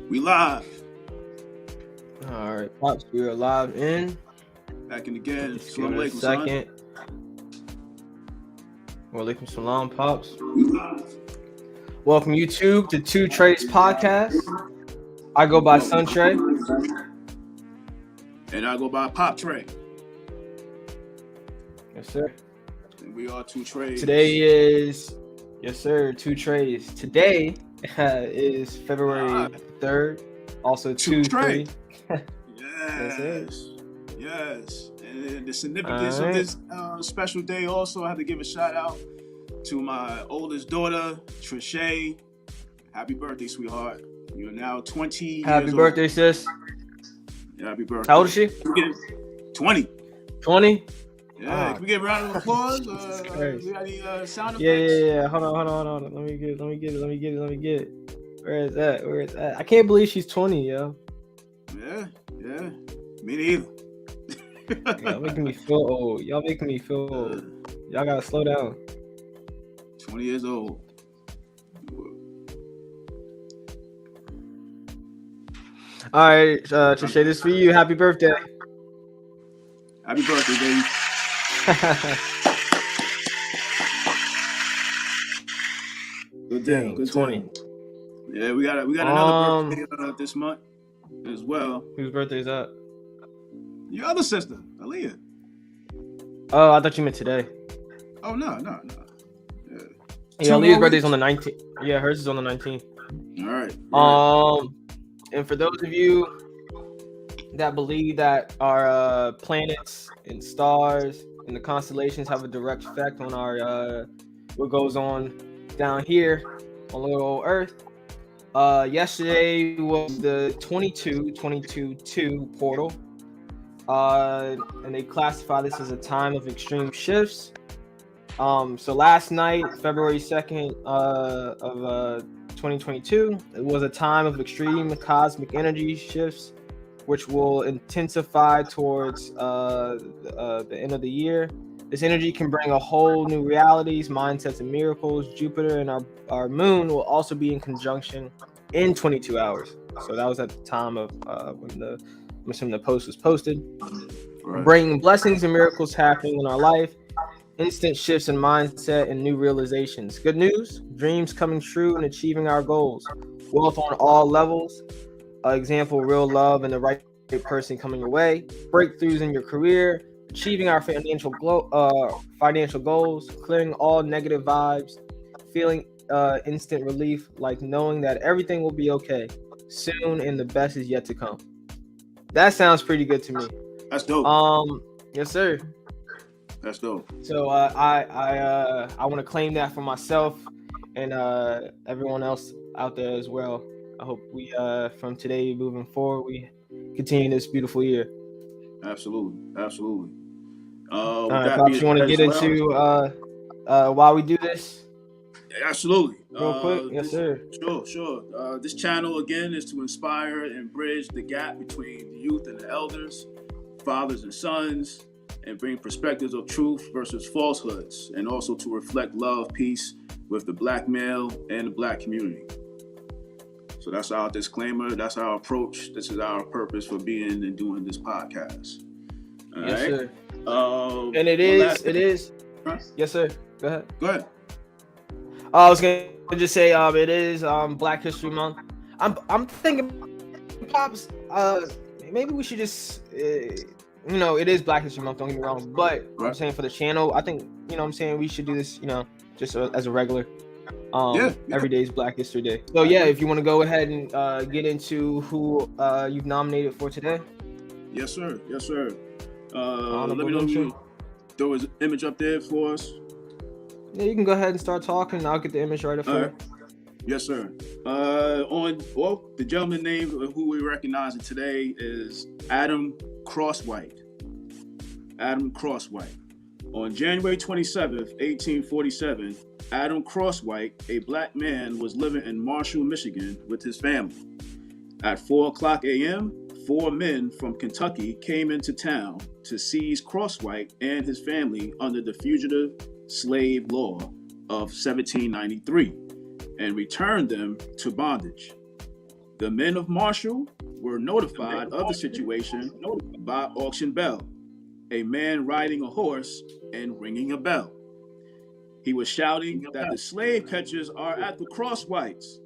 We live. All right, Pops, we are live in. Back in again. Just give it a second. Wa alaikum salam, Pops. Welcome YouTube to TwoTreys podcast. I go by Suntrey. And I go by Pop Trey. Yes, sir. And we are TwoTreys. Today is, yes, sir, TwoTreys. Today is February 3rd. Also TwoTreys. Yes. Yes. And the significance of this special day also, I have to give a shout out to my oldest daughter, Trishay. Happy birthday, sweetheart. You're now 20 years old. Happy birthday, sis. Yeah, happy birthday. How old is she? 20. 20? Yeah, can we get a round of applause? We got any sound effects? Yeah. Hold on. Let me get it. Where is that? I can't believe she's 20, yo. Yeah. Me neither. Y'all making me feel old. Y'all gotta slow down. 20 years old. All right, Trishay, this for you. Happy birthday. Happy birthday, baby. Good day. Good 20. day. Yeah, we got another birthday this month as well. Whose birthday is that? Your other sister, Aaliyah. Oh, I thought you meant today. Oh no. Yeah, Aaliyah's birthday's on the 19th. Yeah, hers is on the 19th. All right. And for those of you that believe that our planets and stars and the constellations have a direct effect on our what goes on down here on little old Earth, yesterday was the 22-2 portal, and they classify this as a time of extreme shifts. So last night, February 2nd of 2022, it was a time of extreme cosmic energy shifts, which will intensify towards the end of the year. This energy can bring a whole new realities, mindsets, and miracles. Jupiter and our moon will also be in conjunction in 22 hours. So that was at the time of when the post was posted. Right. Bringing blessings and miracles happening in our life. Instant shifts in mindset and new realizations. Good news, dreams coming true and achieving our goals. Wealth on all levels. Example, real love and the right person coming your way. Breakthroughs in your career. Achieving our financial goals. Clearing all negative vibes. Feeling instant relief, like knowing that everything will be okay soon and the best is yet to come. That sounds pretty good to me. That's dope. Yes, sir. That's dope. So I want to claim that for myself and everyone else out there as well. I hope we from today moving forward we continue this beautiful year. Absolutely. All right, Pops, you want to get into why we do this? Absolutely. Real quick, yes, sir. Sure. This channel again is to inspire and bridge the gap between the youth and the elders, fathers and sons, and bring perspectives of truth versus falsehoods, and also to reflect love, peace with the black male and the black community. So that's our disclaimer. That's our approach. This is our purpose for being and doing this podcast. All yes, right? sir. And it is. Huh? Yes, sir. Go ahead. I was gonna just say, it is Black History Month. I'm thinking, Pops. Maybe we should just. It is Black History Month, don't get me wrong, but I'm saying for the channel, I think, we should do this, just as a regular. Every day is Black History Day. So if you want to go ahead and get into who you've nominated for today. Yes, sir. Let me know if you throw his image up there for us. Yeah, you can go ahead and start talking, and I'll get the image right up there. Yes, sir. The gentleman named who we're recognizing today is Adam Crosswhite. On January 27th, 1847, Adam Crosswhite, a black man, was living in Marshall, Michigan with his family. At 4:00 a.m., 4 men from Kentucky came into town to seize Crosswhite and his family under the Fugitive Slave Law of 1793 and return them to bondage. The men of Marshall were notified of the situation by auction bell, a man riding a horse and ringing a bell. He was shouting that the slave catchers are at the Crosswhites.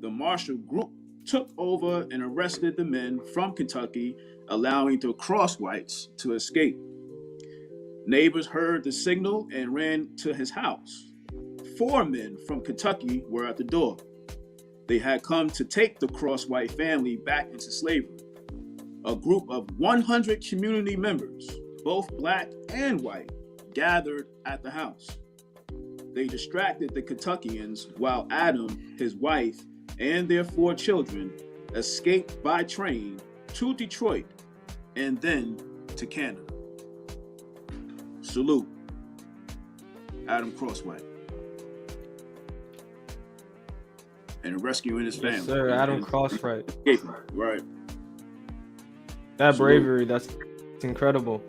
The Marshall group took over and arrested the men from Kentucky, allowing the Crosswhites to escape. Neighbors heard the signal and ran to his house. 4 men from Kentucky were at the door. They had come to take the Crosswhite family back into slavery. A group of 100 community members, both black and white, gathered at the house. They distracted the Kentuckians while Adam, his wife, and their 4 children escaped by train to Detroit and then to Canada. Salute, Adam Crosswhite, and rescuing his family. Yes, sir, Adam Crosswhite. Right. That bravery, that's incredible.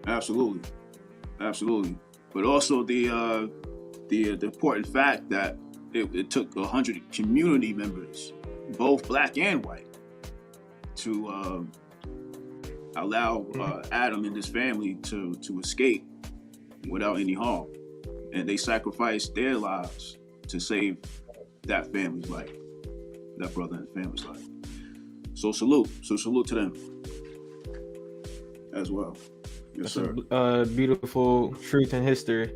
Absolutely. But also the important fact that it took 100 community members, both black and white, to allow Adam and his family to escape without any harm. And they sacrificed their lives to save that family's life, that brother and family's life. So salute to them as well. Yes, sir. A beautiful truth in history.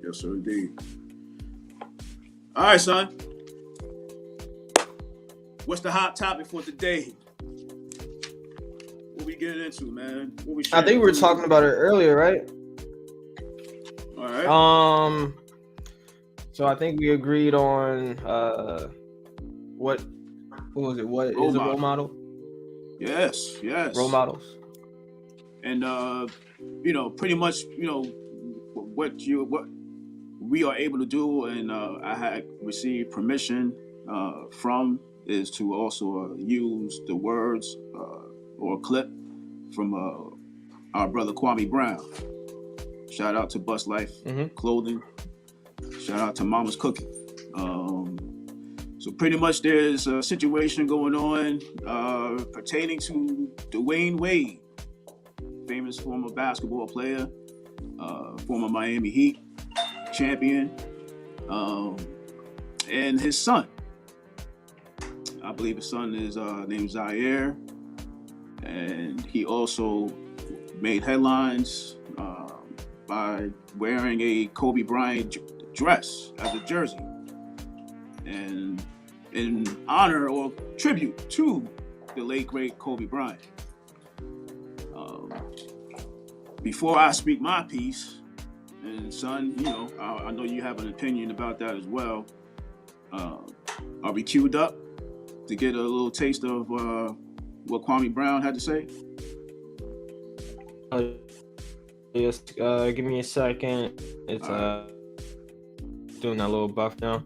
Yes, sir, indeed. All right, son. What's the hot topic for today? What we getting into, man? I think we were talking about it earlier, right? All right. So I think we agreed on what was it? What is a role model? Yes. Role models. And pretty much, what we are able to do, and I had received permission from, is to also use the words or a clip from our brother Kwame Brown. Shout out to Bust Life Clothing. Shout out to Mama's Cooking. So pretty much there's a situation going on pertaining to Dwyane Wade, famous former basketball player, former Miami Heat champion, and his son. I believe his son is named Zaire, and he also made headlines by wearing a Kobe Bryant dress as a jersey, and in honor or tribute to the late great Kobe Bryant. Before I speak my piece, and son, I know you have an opinion about that as well. Are we queued up to get a little taste of what Kwame Brown had to say? Yes, give me a second. It's doing that little buff now.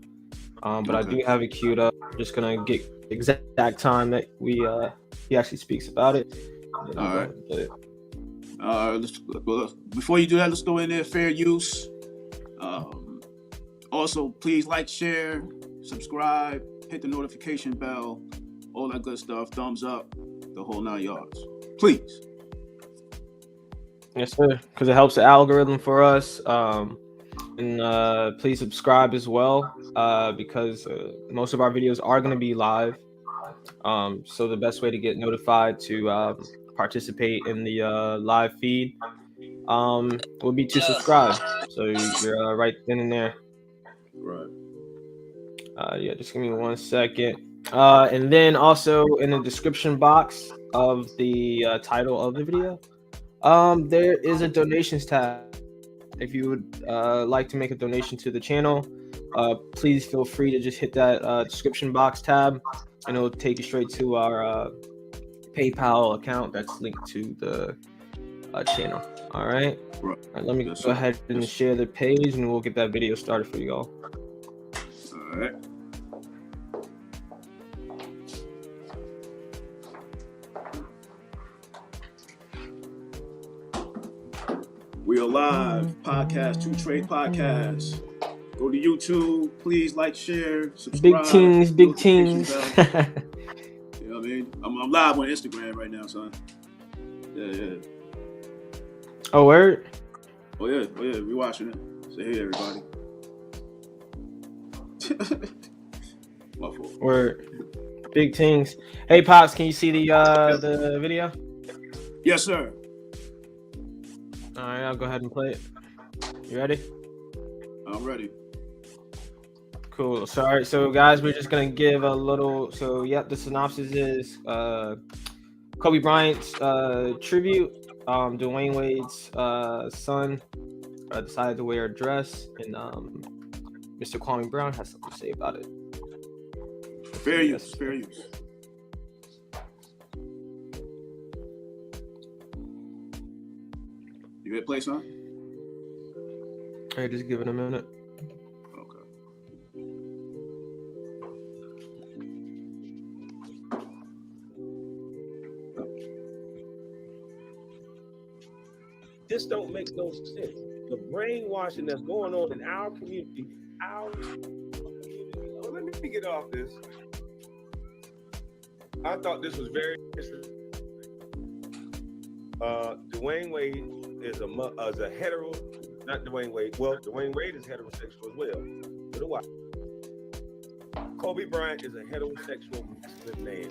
But okay. I do have it queued up. I'm just gonna get exact time that he actually speaks about it. All right. Before you do that, let's go in there. Fair use. Also, please like, share, subscribe, hit the notification bell, all that good stuff. Thumbs up, the whole 9 yards. Please. Yes, sir. Because it helps the algorithm for us. And please subscribe as well, because most of our videos are going to be live. So the best way to get notified to participate in the live feed will be to subscribe. So you're right then and there. Right. Yeah, just give me 1 second. And then also in the description box of the title of the video, there is a donations tab. If you would like to make a donation to the channel, please feel free to just hit that description box tab, and it'll take you straight to our PayPal account that's linked to the channel. All right. All right, let me go ahead and share the page, and we'll get that video started for you all. All right. We are live, podcast, TwoTreys podcast. Go to YouTube. Please like, share, subscribe. Big teams, big teams. You know what I mean? I'm live on Instagram right now, son. Yeah. Oh, word? Oh yeah. We watching it. Say hey, everybody. My fault. Word. Big things. Hey, Pops, can you see the video? Yes, sir. All right, I'll go ahead and play it. You ready? I'm ready. Cool. So, all right, so guys, we're just gonna give a little. So, yep, the synopsis is Kobe Bryant's tribute. Dwyane Wade's son decided to wear a dress, and Mr. Kwame Brown has something to say about it. Fair use. You hit play, son? All right, just give it a minute. Okay. This don't make no sense. The brainwashing that's going on in our community, Oh, let me get off this. I thought this was very interesting. Dwyane Wade is a hetero, not Dwyane Wade. Well, Dwyane Wade is heterosexual as well. But why? Kobe Bryant is a heterosexual masculine man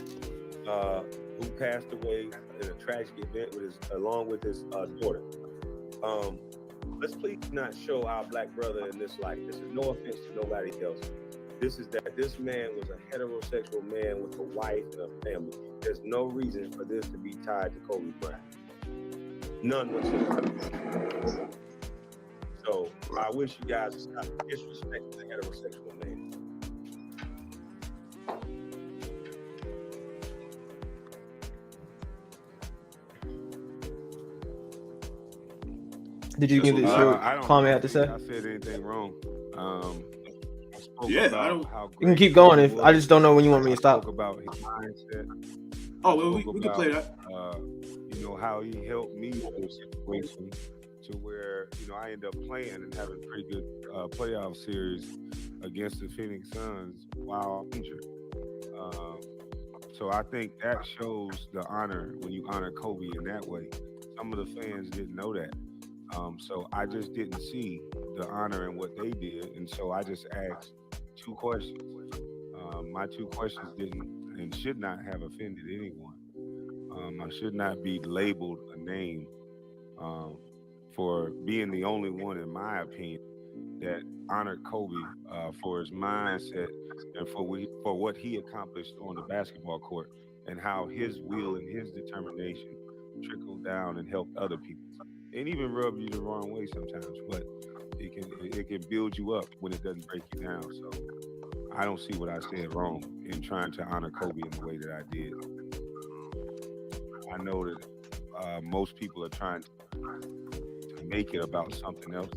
who passed away in a tragic event along with his daughter. Let's please not show our black brother in this light. This is no offense to nobody else. This is that this man was a heterosexual man with a wife and a family. There's no reason for this to be tied to Kobe Bryant. None whatsoever. So I wish you guys would stop disrespecting the heterosexual man. Did you give this Kwame had to say? I said anything wrong. Yeah, I don't. You can keep going. If I just don't know when you want me to stop. About his mindset. Oh, well, we can play that. You know how he helped me through a situation to where I end up playing and having a pretty good playoff series against the Phoenix Suns while injured. So I think that shows the honor when you honor Kobe in that way. Some of the fans didn't know that. So I just didn't see the honor in what they did. And so I just asked two questions. My two questions didn't and should not have offended anyone. I should not be labeled a name for being the only one, in my opinion, that honored Kobe for his mindset and for what he accomplished on the basketball court and how his will and his determination trickled down and helped other people. And even rub you the wrong way sometimes, but it can build you up when it doesn't break you down. So I don't see what I said wrong in trying to honor Kobe in the way that I did. I know that most people are trying to make it about something else.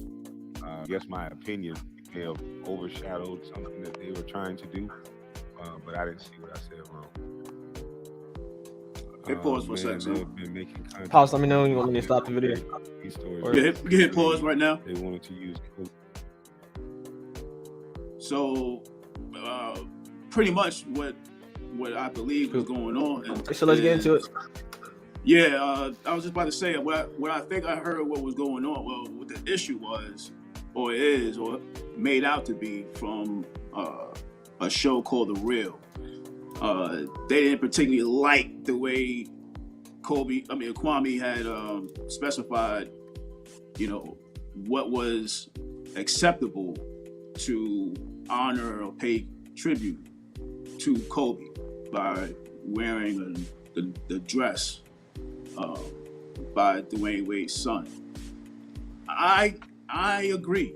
I guess my opinion may have overshadowed something that they were trying to do, but I didn't see what I said wrong. Hit pause for a second. Pause. Let me know when you want me to stop the video. You can hit pause right now. They wanted to use. So, pretty much what I believe is going on. So let's get into it. Yeah, I was just about to say what I think I heard what was going on. Well, what the issue was, or is, or made out to be from a show called The Real. They didn't particularly like the way Kwame had specified, what was acceptable to honor or pay tribute to Kobe by wearing the dress by Dwyane Wade's son. I agree.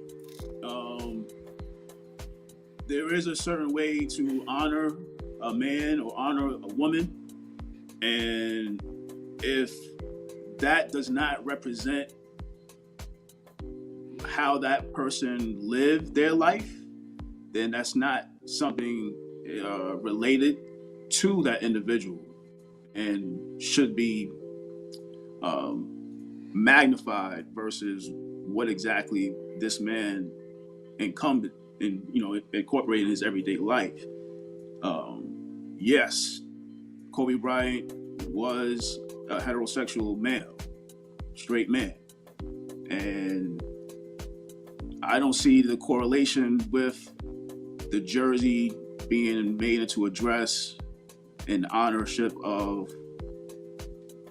There is a certain way to honor a man or honor a woman, and if that does not represent how that person lived their life, then that's not something related to that individual and should be magnified versus what exactly this man and incorporate in his everyday life. Yes, Kobe Bryant was a heterosexual male, straight man, and I don't see the correlation with the jersey being made into a dress in ownership of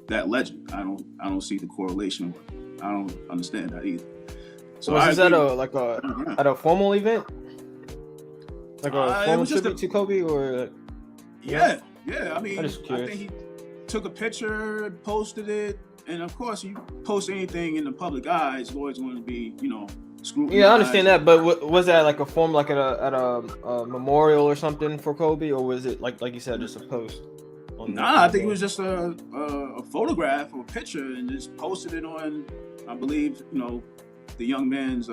that legend. I don't see the correlation. I don't understand that either. So was this at a formal event, like a formal tribute to Kobe, or? Yeah. I mean, I'm just curious. I think he took a picture, posted it, and of course, you post anything in the public eye, it's always going to be, scrutinized. Yeah, I understand that, but was that like a form, like at a memorial or something for Kobe, or was it like you said, just a post? I think it was just a photograph or a picture, and just posted it on, I believe, the young man's,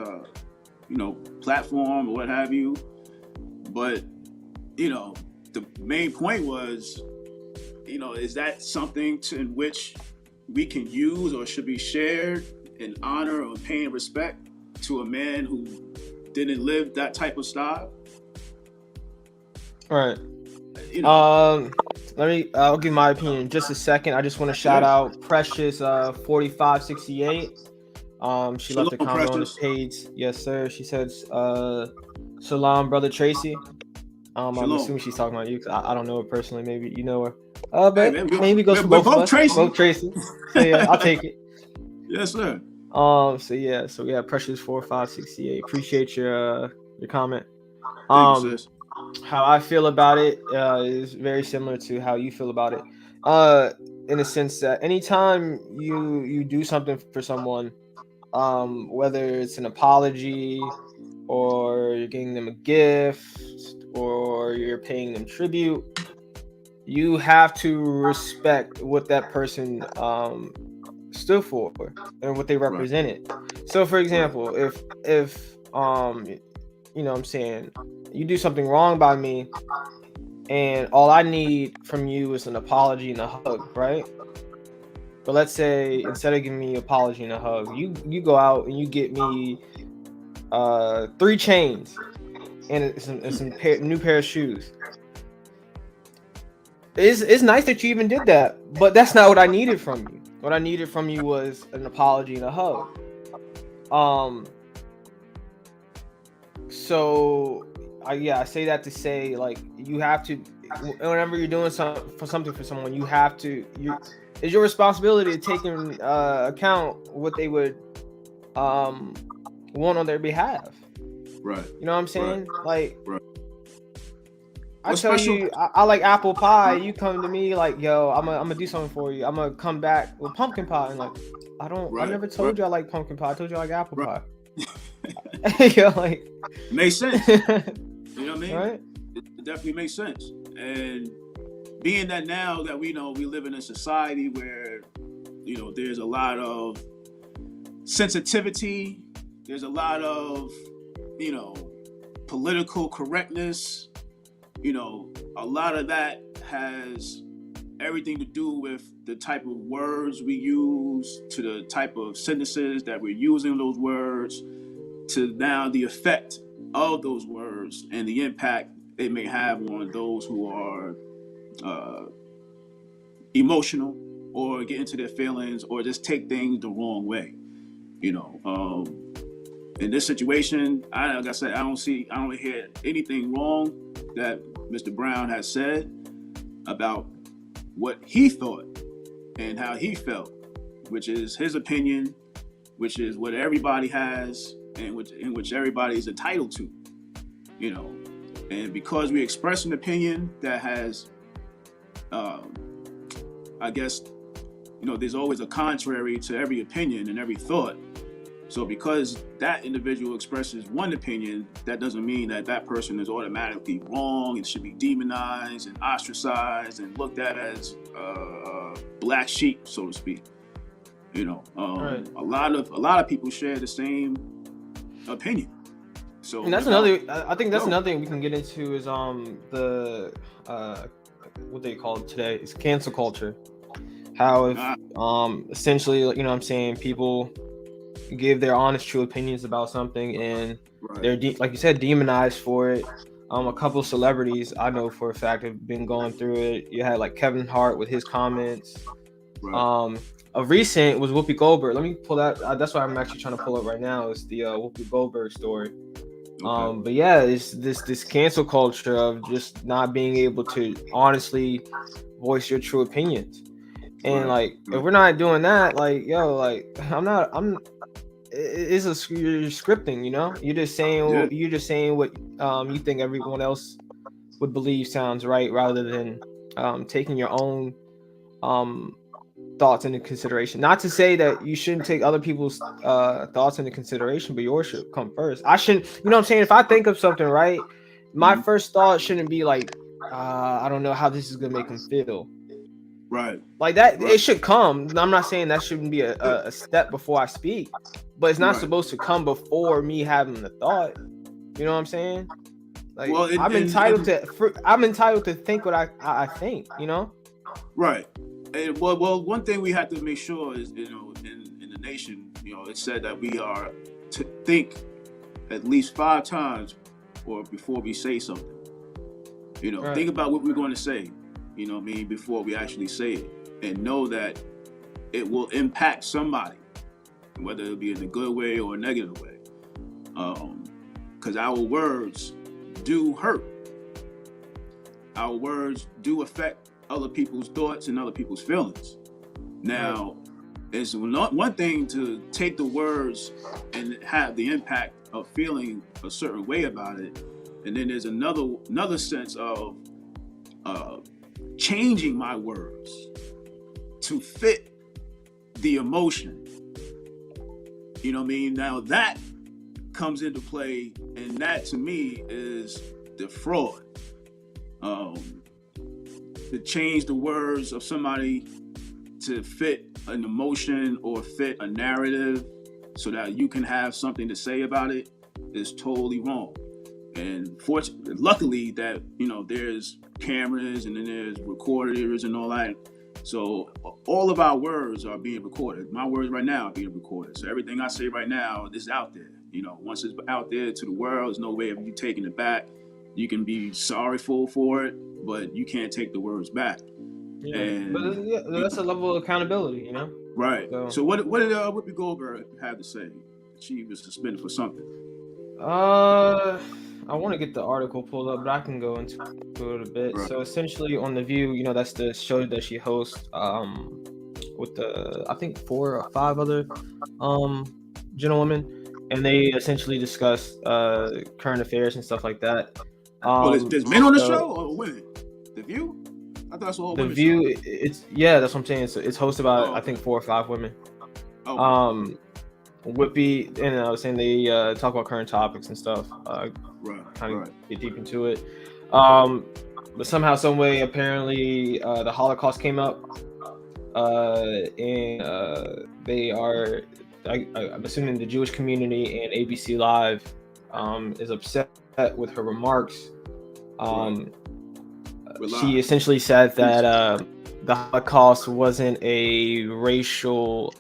platform or what have you. But, the main point was, is that something in which we can use or should be shared in honor or paying respect to a man who didn't live that type of style? All right. I'll give my opinion in just a second. I just want to shout out Precious 4568. She left a comment on this page. Yes, sir. She says, "Shalom, brother Tracy." I'm assuming she's talking about you, because I don't know her personally. Maybe you know her. But maybe goes for both of us. Tracy. Both Tracy. So yeah, I'll take it. Yes, sir. So yeah, Precious 4568. Appreciate your comment. Thank you, sis. How I feel about it is very similar to how you feel about it. In the sense that anytime you do something for someone, whether it's an apology or you're giving them a gift or you're paying them tribute, you have to respect what that person stood for and what they represented. Right. So for example, if I'm saying, you do something wrong by me and all I need from you is an apology and a hug, right? But let's say instead of giving me an apology and a hug, you go out and you get me 3 chains and some new pair of shoes. It's nice that you even did that, but that's not what I needed from you. What I needed from you was an apology and a hug. So I say that to say, like, you have to, whenever you're doing something for someone, you have to, it's your responsibility to take in account what they would want on their behalf. Right. You know what I'm saying? Right. Like, right. I tell you, I like apple pie. You come to me like, yo, I'm gonna do something for you. I'm gonna come back with pumpkin pie, and like, I never told you I like pumpkin pie. I told you I like apple pie. Yo, like, makes sense. You know what I mean? Right? It definitely makes sense. And being that now that we know we live in a society where, there's a lot of sensitivity, there's a lot of, political correctness, a lot of that has everything to do with the type of words we use, to the type of sentences that we're using those words, to now the effect of those words and the impact they may have on those who are emotional or get into their feelings or just take things the wrong way. In this situation, like I said, I don't hear anything wrong that Mr. Brown has said about what he thought and how he felt, which is his opinion, which is what everybody has and in which everybody is entitled to, and because we express an opinion that has, I guess, there's always a contrary to every opinion and every thought. So because that individual expresses one opinion, that doesn't mean that person is automatically wrong and should be demonized and ostracized and looked at as black sheep, so to speak. Right. A lot of people share the same opinion. So, and that's another. I think that's another thing we can get into is the what they call it today is cancel culture. How if essentially, what I'm saying, people give their honest, true opinions about something, and Right. they're like you said, demonized for it. A couple celebrities I know for a fact have been going through it. You had like Kevin Hart with his comments. Right. A recent was Whoopi Goldberg. Let me pull that. That's what I'm actually trying to pull up right now. It's the Whoopi Goldberg story. Okay. But yeah, it's this cancel culture of just not being able to honestly voice your true opinions. And like, if we're not doing that, like, yo, like, it's you're scripting, you know. You're just saying what you think everyone else would believe sounds right, rather than taking your own thoughts into consideration. Not to say that you shouldn't take other people's thoughts into consideration, but yours should come first. I shouldn't, you know what I'm saying? If I think of something, right, my first thought shouldn't be like, I don't know how this is gonna make them feel. Right. Like that, it should come. I'm not saying that shouldn't be a step before I speak, but it's not supposed to come before me having the thought. You know what I'm saying? Like, well, I'm entitled to think what I think. You know? Right. And well, one thing we have to make sure is, you know, in the nation, you know, it's said that we are to think at least 5 times or before we say something. You know, think about what we're going to say. You know what I mean, before we actually say it, and know that it will impact somebody, whether it be in a good way or a negative way. Because our words do hurt. Our words do affect other people's thoughts and other people's feelings. Now, it's not one thing to take the words and have the impact of feeling a certain way about it, and then there's another sense of changing my words to fit the emotion. You know what I mean? Now that comes into play, and that to me is the fraud. To change the words of somebody to fit an emotion or fit a narrative so that you can have something to say about it is totally wrong. And luckily that, you know, there's cameras and then there's recorders and all that. So all of our words are being recorded. My words right now are being recorded. So everything I say right now is out there. You know, once it's out there to the world, there's no way of you taking it back. You can be sorrowful for it, but you can't take the words back. Yeah. And that's a level of accountability, you know? Right. So what did Whoopi Goldberg have to say? She was suspended for something. I want to get the article pulled up, but I can go into it a bit. Right. So essentially, on The View, you know, that's the show that she hosts with I think 4 or 5 other gentlewomen, and they essentially discuss current affairs and stuff like that. There's men on the show or women? The View? I thought it was all The women. View, that's what I'm saying. So it's hosted by I think 4 or 5 women. Whoopi, and I was saying they talk about current topics and stuff. Kind of get deep into it. But somehow, some way, apparently, the Holocaust came up, and they are. I'm assuming the Jewish community and ABC Live is upset with her remarks. She essentially said that the Holocaust wasn't a racial.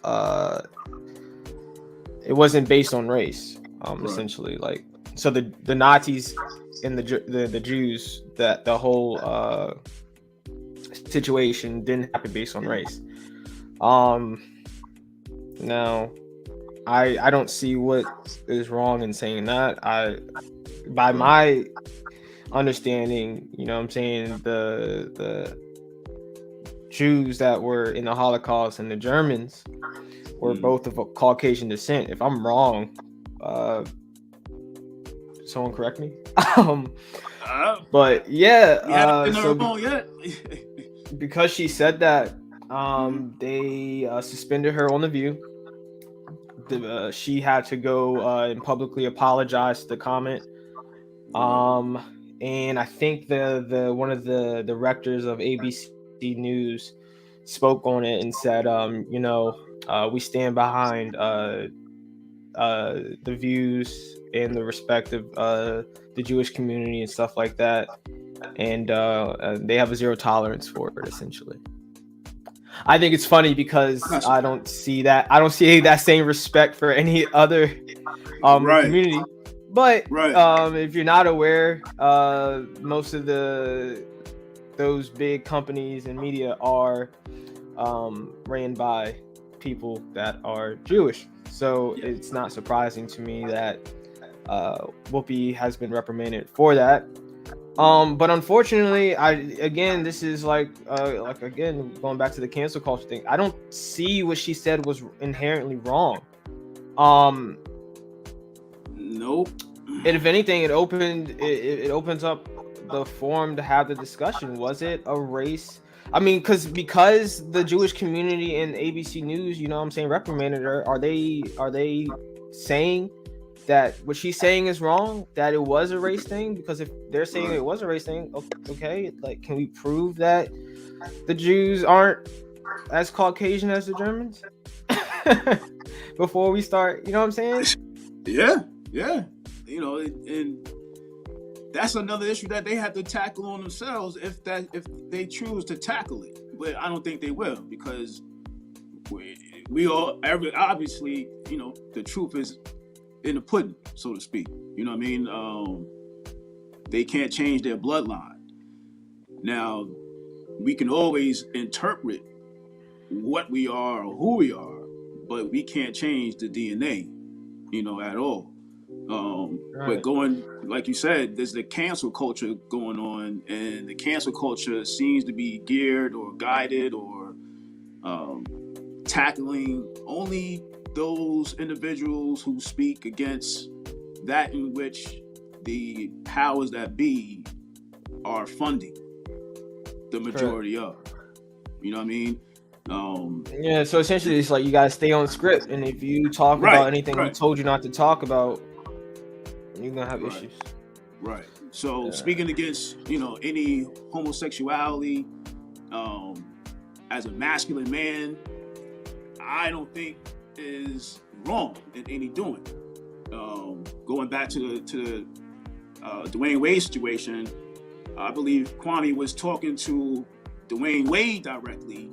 It wasn't based on race. Essentially, like, so the Nazis and the Jews, that the whole situation didn't happen based on race. Now, I don't see what is wrong in saying that. By my understanding, you know what I'm saying, the Jews that were in the Holocaust and the Germans were both of a Caucasian descent. If I'm wrong, someone correct me. But yeah, because she said that, they suspended her on The View. She had to go and publicly apologize to the comment. And I think the one of the directors of ABC News spoke on it and said, you know, we stand behind the views and the respect of the Jewish community and stuff like that, and they have a zero tolerance for it, essentially. I think it's funny because I don't see that same respect for any other Right. community. But Right. if you're not aware, most of those big companies and media are ran by people that are Jewish. So it's not surprising to me that Whoopi has been reprimanded for that. But unfortunately, this is like again going back to the cancel culture thing. I don't see what she said was inherently wrong. Nope. And if anything, it opens up the forum to have the discussion. Was it a race? I mean, because the Jewish community and ABC News, you know what I'm saying, reprimanded her. Are they saying that what she's saying is wrong? That it was a race thing? Because if they're saying it was a race thing, okay, like, can we prove that the Jews aren't as Caucasian as the Germans before we start? You know what I'm saying? Yeah. You know, and that's another issue that they have to tackle on themselves if they choose to tackle it. But I don't think they will, because we all obviously, you know, the truth is in the pudding, so to speak. You know what I mean? They can't change their bloodline. Now, we can always interpret what we are or who we are, but we can't change the DNA, you know, at all. But going, like you said, there's the cancel culture going on, and the cancel culture seems to be geared or guided or tackling only those individuals who speak against that in which the powers that be are funding the majority of. You know what I mean? Yeah, so essentially it's like you gotta stay on script, and if you talk about anything we told you not to talk about, you're gonna have issues. Right. So speaking against, you know, any homosexuality, as a masculine man, I don't think is wrong in any doing. Going back to the Dwyane Wade situation, I believe Kwame was talking to Dwyane Wade directly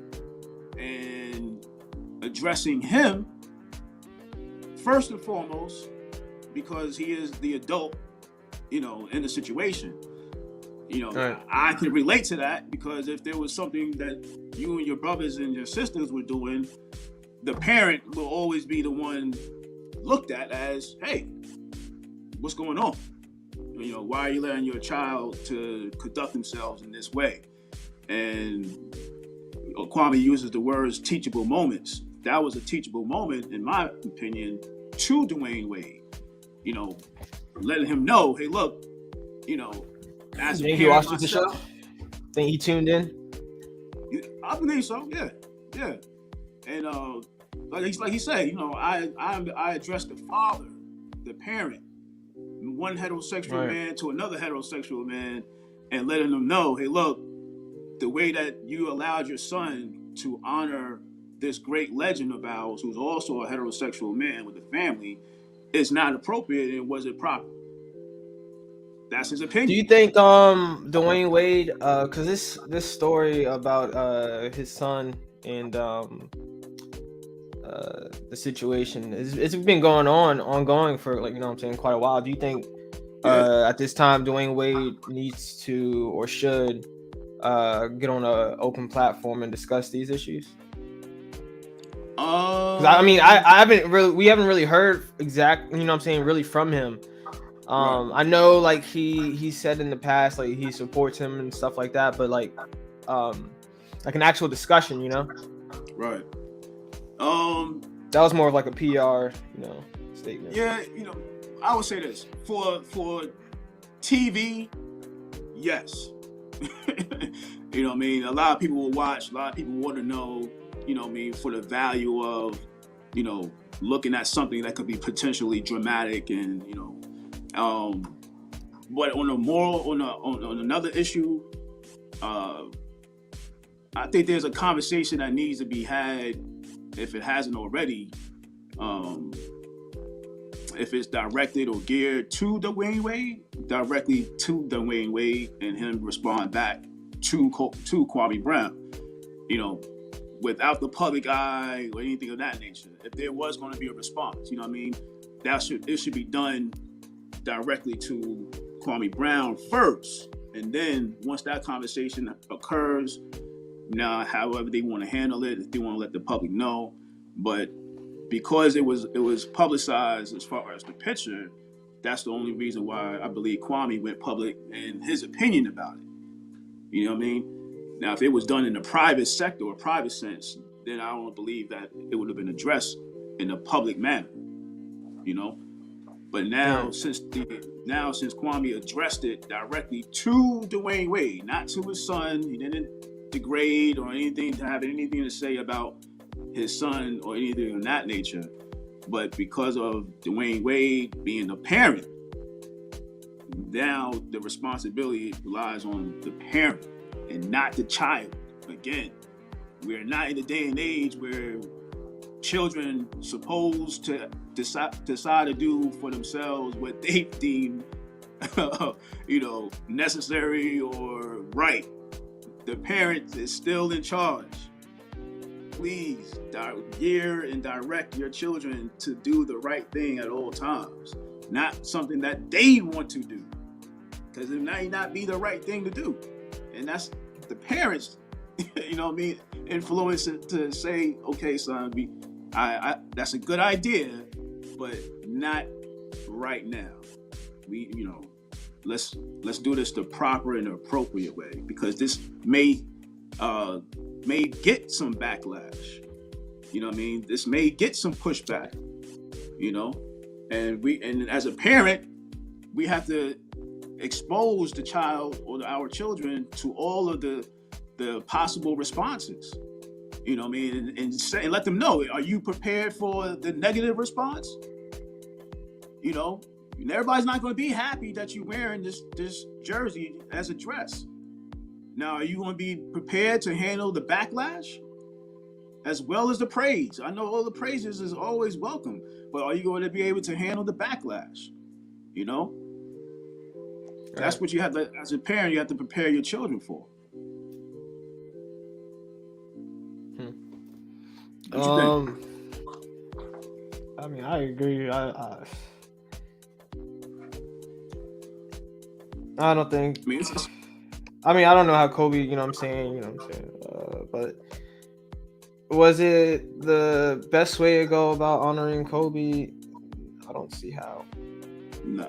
and addressing him first and foremost, because he is the adult, you know, in the situation. You know, I can relate to that, because if there was something that you and your brothers and your sisters were doing, the parent will always be the one looked at as, hey, what's going on? You know, why are you letting your child to conduct themselves in this way? And Kwame uses the words teachable moments. That was a teachable moment, in my opinion, to Dwyane Wade. You know, letting him know, hey, look, you know, as a parent, he watched the show? Think he tuned in? I believe so. Yeah. And like he said, you know, I address the father, the parent, one heterosexual man to another heterosexual man, and letting them know, hey, look, the way that you allowed your son to honor this great legend of ours, who's also a heterosexual man with a family, is not appropriate and wasn't proper. That's his opinion. Do you think Dwyane Wade, because this story about his son and the situation it's been ongoing for, like, you know what I'm saying, quite a while. Do you think at this time Dwyane Wade needs to or should get on an open platform and discuss these issues? I mean, we haven't really heard exactly, you know what I'm saying, really from him. I know, like, he said in the past, like, he supports him and stuff like that, but like an actual discussion, you know? Right. That was more of like a PR, you know, statement. Yeah, you know, I would say this for TV, yes. You know what I mean? A lot of people will watch. A lot of people want to know, you know what I mean, for the value of, you know, looking at something that could be potentially dramatic, and, you know, but on a moral, on another issue, I think there's a conversation that needs to be had, if it hasn't already, if it's directed or geared to Dwyane Wade, directly to Dwyane Wade, and him respond back to Kwame Brown. You know, without the public eye or anything of that nature. If there was going to be a response, you know what I mean? It should be done directly to Kwame Brown first. And then once that conversation occurs, now however they want to handle it, if they want to let the public know. But because it was publicized as far as the picture, that's the only reason why I believe Kwame went public in his opinion about it. You know what I mean? Now, if it was done in the private sector or private sense, then I don't believe that it would have been addressed in a public manner. You know, but now since Kwame addressed it directly to Dwyane Wade, not to his son, he didn't degrade or anything to have anything to say about his son or anything of that nature. But because of Dwyane Wade being the parent, now the responsibility lies on the parent and not the child. Again, we're not in a day and age where children supposed to decide to do for themselves what they deem, necessary or right. The parent is still in charge. Please gear and direct your children to do the right thing at all times, not something that they want to do, because it might not be the right thing to do. And that's the parents, influence to say, okay, son, that's a good idea, but not right now. Let's do this the proper and appropriate way, because this may get some backlash. You know what I mean? This may get some pushback. And as a parent, we have to expose the child or our children to all of the possible responses. You know what I mean? And let them know, are you prepared for the negative response? And everybody's not going to be happy that you're wearing this jersey as a dress. Now, are you going to be prepared to handle the backlash as well as the praise? I know all the praises is always welcome, but are you going to be able to handle the backlash? That's what you have to, as a parent, you have to prepare your children for. I mean, I agree. I don't think. I don't know how Kobe. But was it the best way to go about honoring Kobe? I don't see how. Nah.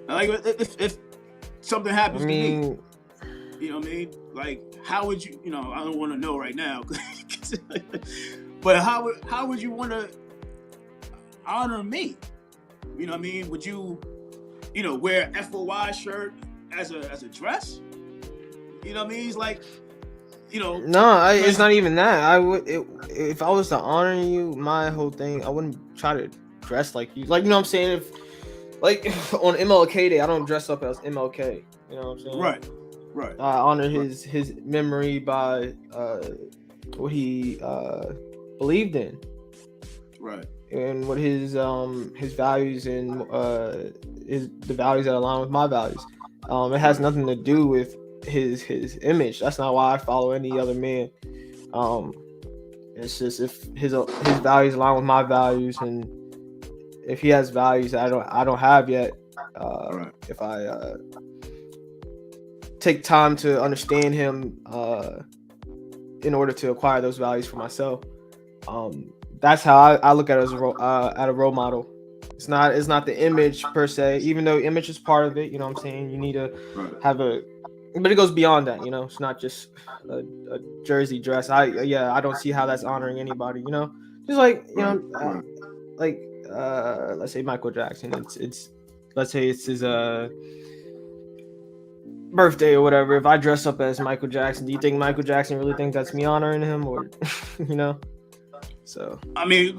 Like if something happens to me, you know what I mean? Like, how would you? I don't want to know right now. But how would you want to honor me? You know what I mean? Would you, wear a FOI shirt as a dress? You know what I mean? It's like, No, it's not even that. If I was to honor you, my whole thing, I wouldn't try to dress like you. Like, you know what I'm saying? If on MLK Day, I don't dress up as MLK. You know what I'm saying? Right. I honor his memory by what he believed in, right, and what his values and the values that align with my values. It has nothing to do with his image. That's not why I follow any other man. It's just if his values align with my values, and if he has values that I don't have yet, right. If I take time to understand him in order to acquire those values for myself. That's how I look at it as at a role model. It's not the image per se, even though image is part of it. You know what I'm saying? You need to have but it goes beyond that. It's not just a jersey dress. I don't see how that's honoring anybody. Just like let's say Michael Jackson. Let's say it's his birthday or whatever. If I dress up as Michael Jackson, do you think Michael Jackson really thinks that's me honoring him, or So I mean,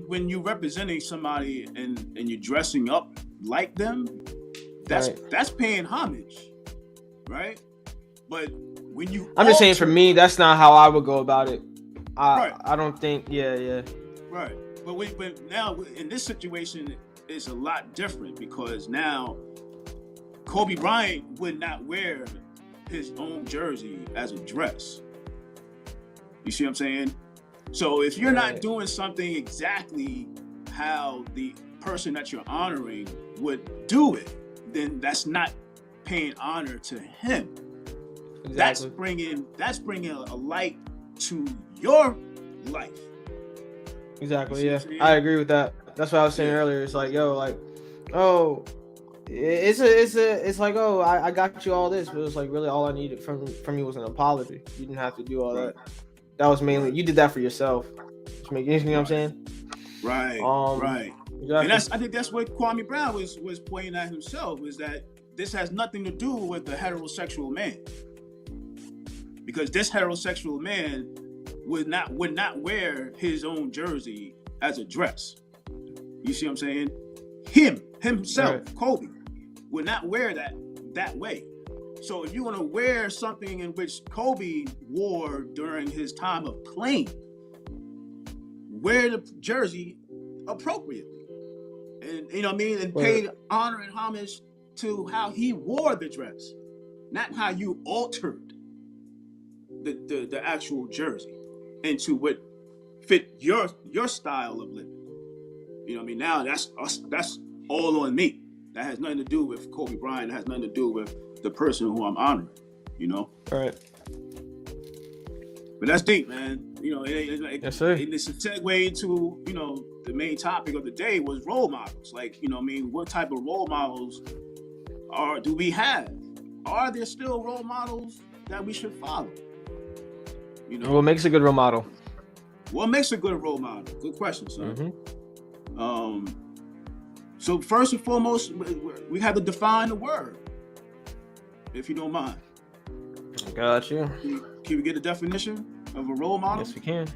when you're representing somebody and you're dressing up like them, that's paying homage, right? But when you I'm just saying, for me, that's not how I would go about it. I don't think right. But when now in this situation, it's a lot different, because now Kobe Bryant would not wear his own jersey as a dress. You see what I'm saying? So if you're not Right. doing something exactly how the person that you're honoring would do it, then that's not paying honor to him. That's Exactly. bringing a light to your life. You Exactly. see Yeah, what I'm saying? I agree with that. That's what I was saying Yeah. earlier. It's like, yo, like, oh, it's like, oh, I got you all this, but it's like really all I needed from you was an apology. You didn't have to do all Right. that. That was mainly Right. you did that for yourself. Just make, you know what I'm Right. saying? Right. Right. Exactly. And I think that's what Kwame Brown was pointing at himself, is that this has nothing to do with the heterosexual man, because this heterosexual man would not wear his own jersey as a dress. You see what I'm saying? Himself, Right. Kobe, would not wear that way. So if you want to wear something in which Kobe wore during his time of playing, wear the jersey appropriately, and you know what I mean, and pay honor and homage to how he wore the dress, not how you altered the actual jersey into what fit your style of living. You know what I mean? Now that's all on me. That has nothing to do with Kobe Bryant. That has nothing to do with the person who I'm honoring. You know? Right. But that's deep, man. You know, Yes, sir. And it's a segue into, you know, the main topic of the day was role models. Like, you know what I mean? What type of role models do we have? Are there still role models that we should follow? You know? What makes a good role model? What makes a good role model? Good question, sir. Mm-hmm. So first and foremost, we have to define the word, if you don't mind. Got you. Can we get a definition of a role model? Yes, we can.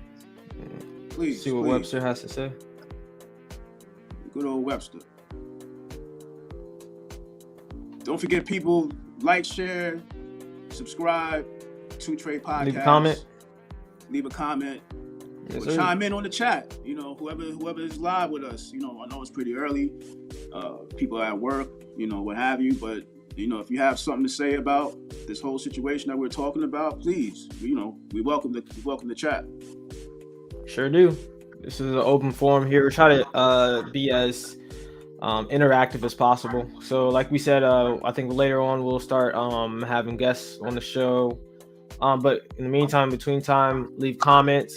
Please. See what Webster has to say. Good old Webster. Don't forget, people, like, share, subscribe, TwoTreys podcast. Leave a comment. Yes, Or chime in on the chat. You know, whoever is live with us. You know, I know it's pretty early. People at work, you know, what have you. But you know, if you have something to say about this whole situation that we're talking about, please, you know, we welcome the chat. Sure do. This is an open forum here. We try to be as interactive as possible. So, like we said, I think later on we'll start having guests on the show. But in the meantime, between time, leave comments.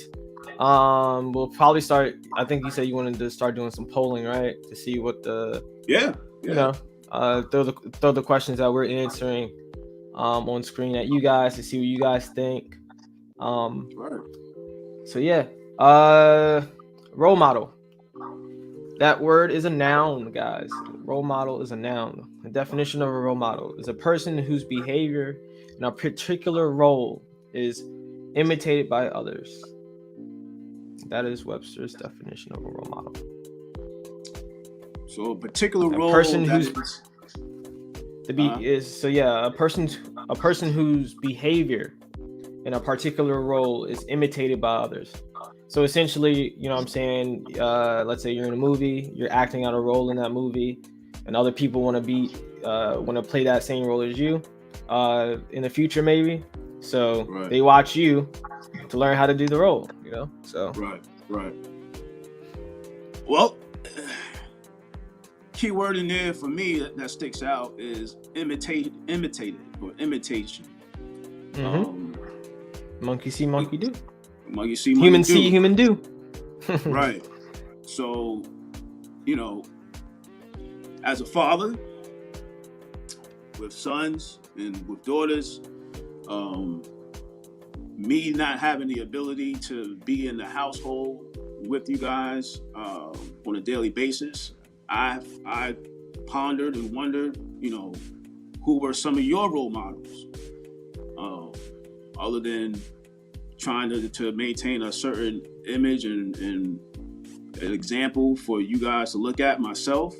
We'll probably start. I think you said you wanted to start doing some polling, right? To see what the you know, throw the questions that we're answering on screen at you guys to see what you guys think. Right. So yeah, role model. That word is a noun, guys. Role model is a noun. The definition of a role model is a person whose behavior in a particular role is imitated by others. That is Webster's definition of a role model. So a particular role. A person that who's is, a person whose behavior in a particular role is imitated by others. So essentially, you know what I'm saying, let's say you're in a movie, you're acting out a role in that movie, and other people want to play that same role as you in the future, maybe. So they watch you to learn how to do the role, you know? So right. Well, key word in there for me that sticks out is imitated or imitation. Monkey see, monkey do. Monkey see, monkey human do. see, human do. Right. So, you know, as a father with sons and with daughters, me not having the ability to be in the household with you guys on a daily basis, I pondered and wondered, you know, who were some of your role models, other than trying to maintain a certain image and an example for you guys to look at, myself,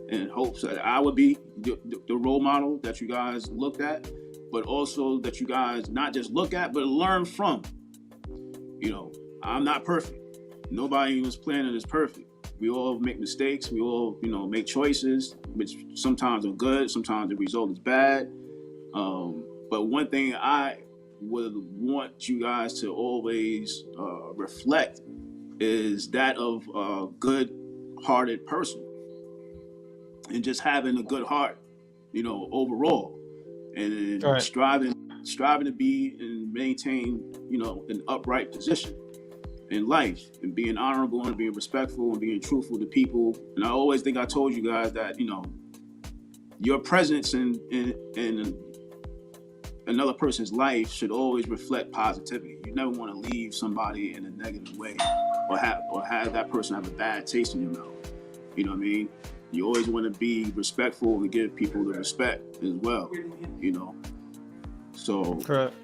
in hopes that I would be the role model that you guys looked at, but also that you guys not just look at, but learn from. You know, I'm not perfect. Nobody on this planet is perfect. We all make mistakes. We all, you know, make choices, which sometimes are good. Sometimes the result is bad. But one thing I would want you guys to always reflect is that of a good-hearted person, and just having a good heart, overall, and All right. striving to be and maintain, an upright position in life, and being honorable and being respectful and being truthful to people. And I always think I told you guys that, your presence in another person's life should always reflect positivity. You never want to leave somebody in a negative way, or have that person have a bad taste in your mouth. You know what I mean? You always want to be respectful and give people the respect as well. So, Correct.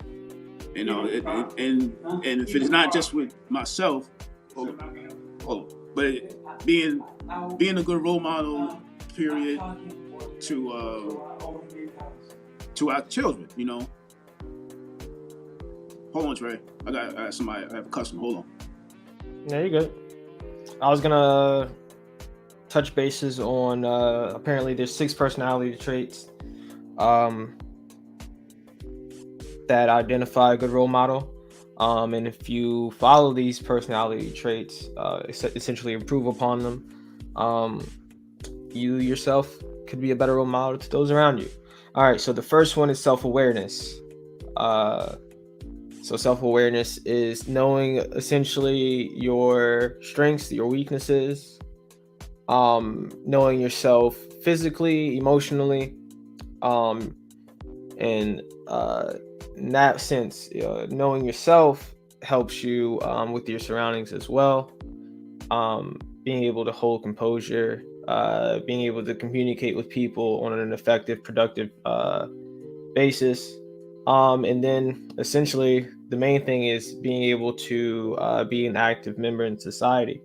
and if it's not just with myself, but being a good role model, period, to our children. Hold on, Trey. I got somebody. I have a customer. Hold on. Yeah, you're good. I was gonna touch bases on apparently there's 6 personality traits that identify a good role model, and if you follow these personality traits, essentially improve upon them, you yourself could be a better role model to those around you. All right, so the first one is self-awareness. So self-awareness is knowing essentially your strengths, your weaknesses, knowing yourself physically, emotionally, and in that sense, knowing yourself helps you with your surroundings as well. Being able to hold composure, being able to communicate with people on an effective, productive basis. And then essentially the main thing is being able to be an active member in society.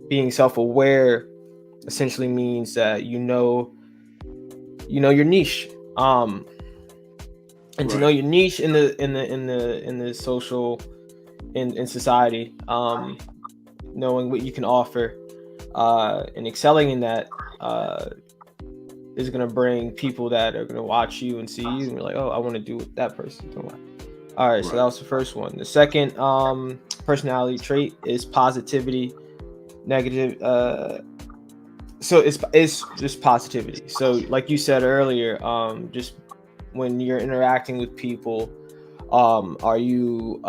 Being self-aware essentially means that you know your niche. And to know your niche in the social in society, knowing what you can offer, and excelling in that is going to bring people that are going to watch you and see you and you're like, oh, I want to do what that person's doing. All right, so that was the first one. The second personality trait is positivity. Negative. So it's just positivity. So like you said earlier, just when you're interacting with people, are you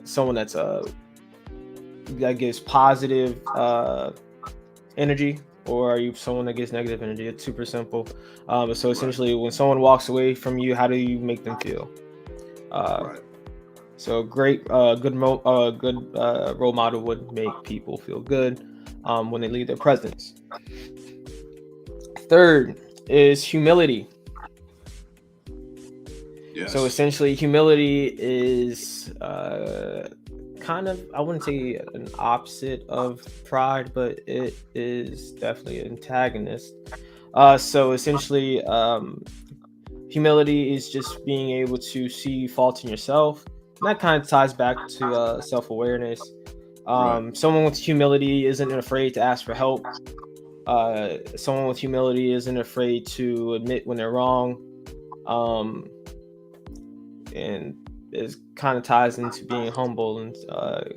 someone that's that gives positive energy, or are you someone that gives negative energy? It's super simple. So essentially, when someone walks away from you, how do you make them feel? So great, good role model would make people feel good when they leave their presence. Third is humility. Yes. So essentially, humility is kind of, I wouldn't say an opposite of pride, but it is definitely an antagonist. So essentially, humility is just being able to see faults in yourself. And that kind of ties back to self-awareness. Someone with humility isn't afraid to ask for help. Someone with humility isn't afraid to admit when they're wrong. And it kind of ties into being humble and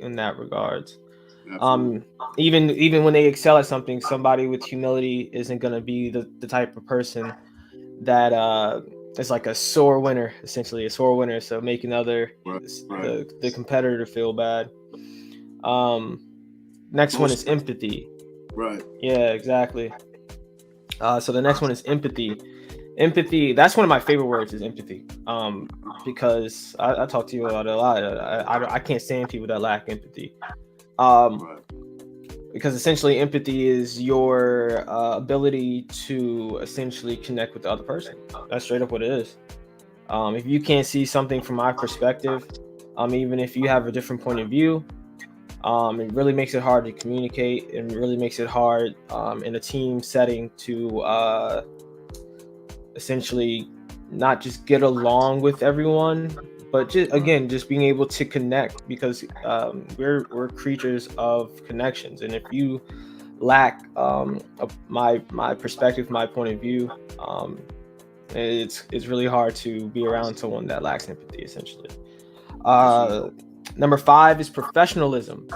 in that regards. Even when they excel at something, somebody with humility isn't going to be the type of person that is like a sore winner, essentially a sore winner. So making the competitor feel bad. Next one is empathy. Right. Yeah, exactly. So the next one is empathy. Empathy, that's one of my favorite words, is empathy. Because I talk to you about it a lot. I can't stand people that lack empathy. Because essentially empathy is your ability to essentially connect with the other person. That's straight up what it is. If you can't see something from my perspective, even if you have a different point of view, it really makes it hard to communicate, and really makes it hard in a team setting to essentially not just get along with everyone, but just being able to connect, because we're creatures of connections. And if you lack my perspective, my point of view, It's really hard to be around someone that lacks empathy, essentially. Absolutely. Number 5 is professionalism.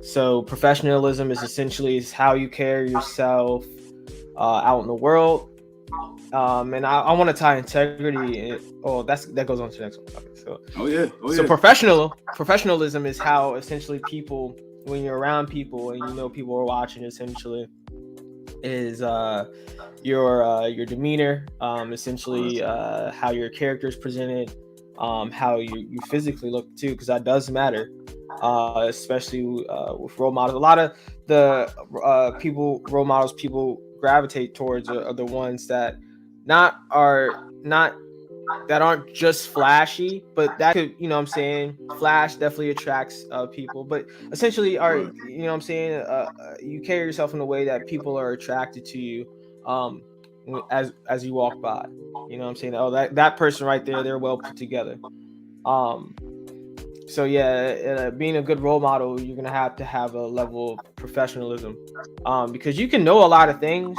So professionalism is essentially how you carry yourself out in the world. And I want to tie integrity. That goes on to the next one. Okay, so professionalism is how essentially people, when you're around people and you know people are watching, essentially, is your demeanor, essentially how your character is presented, how you physically look too, because that does matter, especially with role models. A lot of the role models people gravitate towards are the ones that aren't just flashy, but that could, you know what I'm saying, flash definitely attracts people, but essentially are, you know what I'm saying, you carry yourself in a way that people are attracted to you as you walk by. You know what I'm saying? Oh, that person right there, they're well put together. So yeah, being a good role model, you're gonna have to have a level of professionalism, because you can know a lot of things,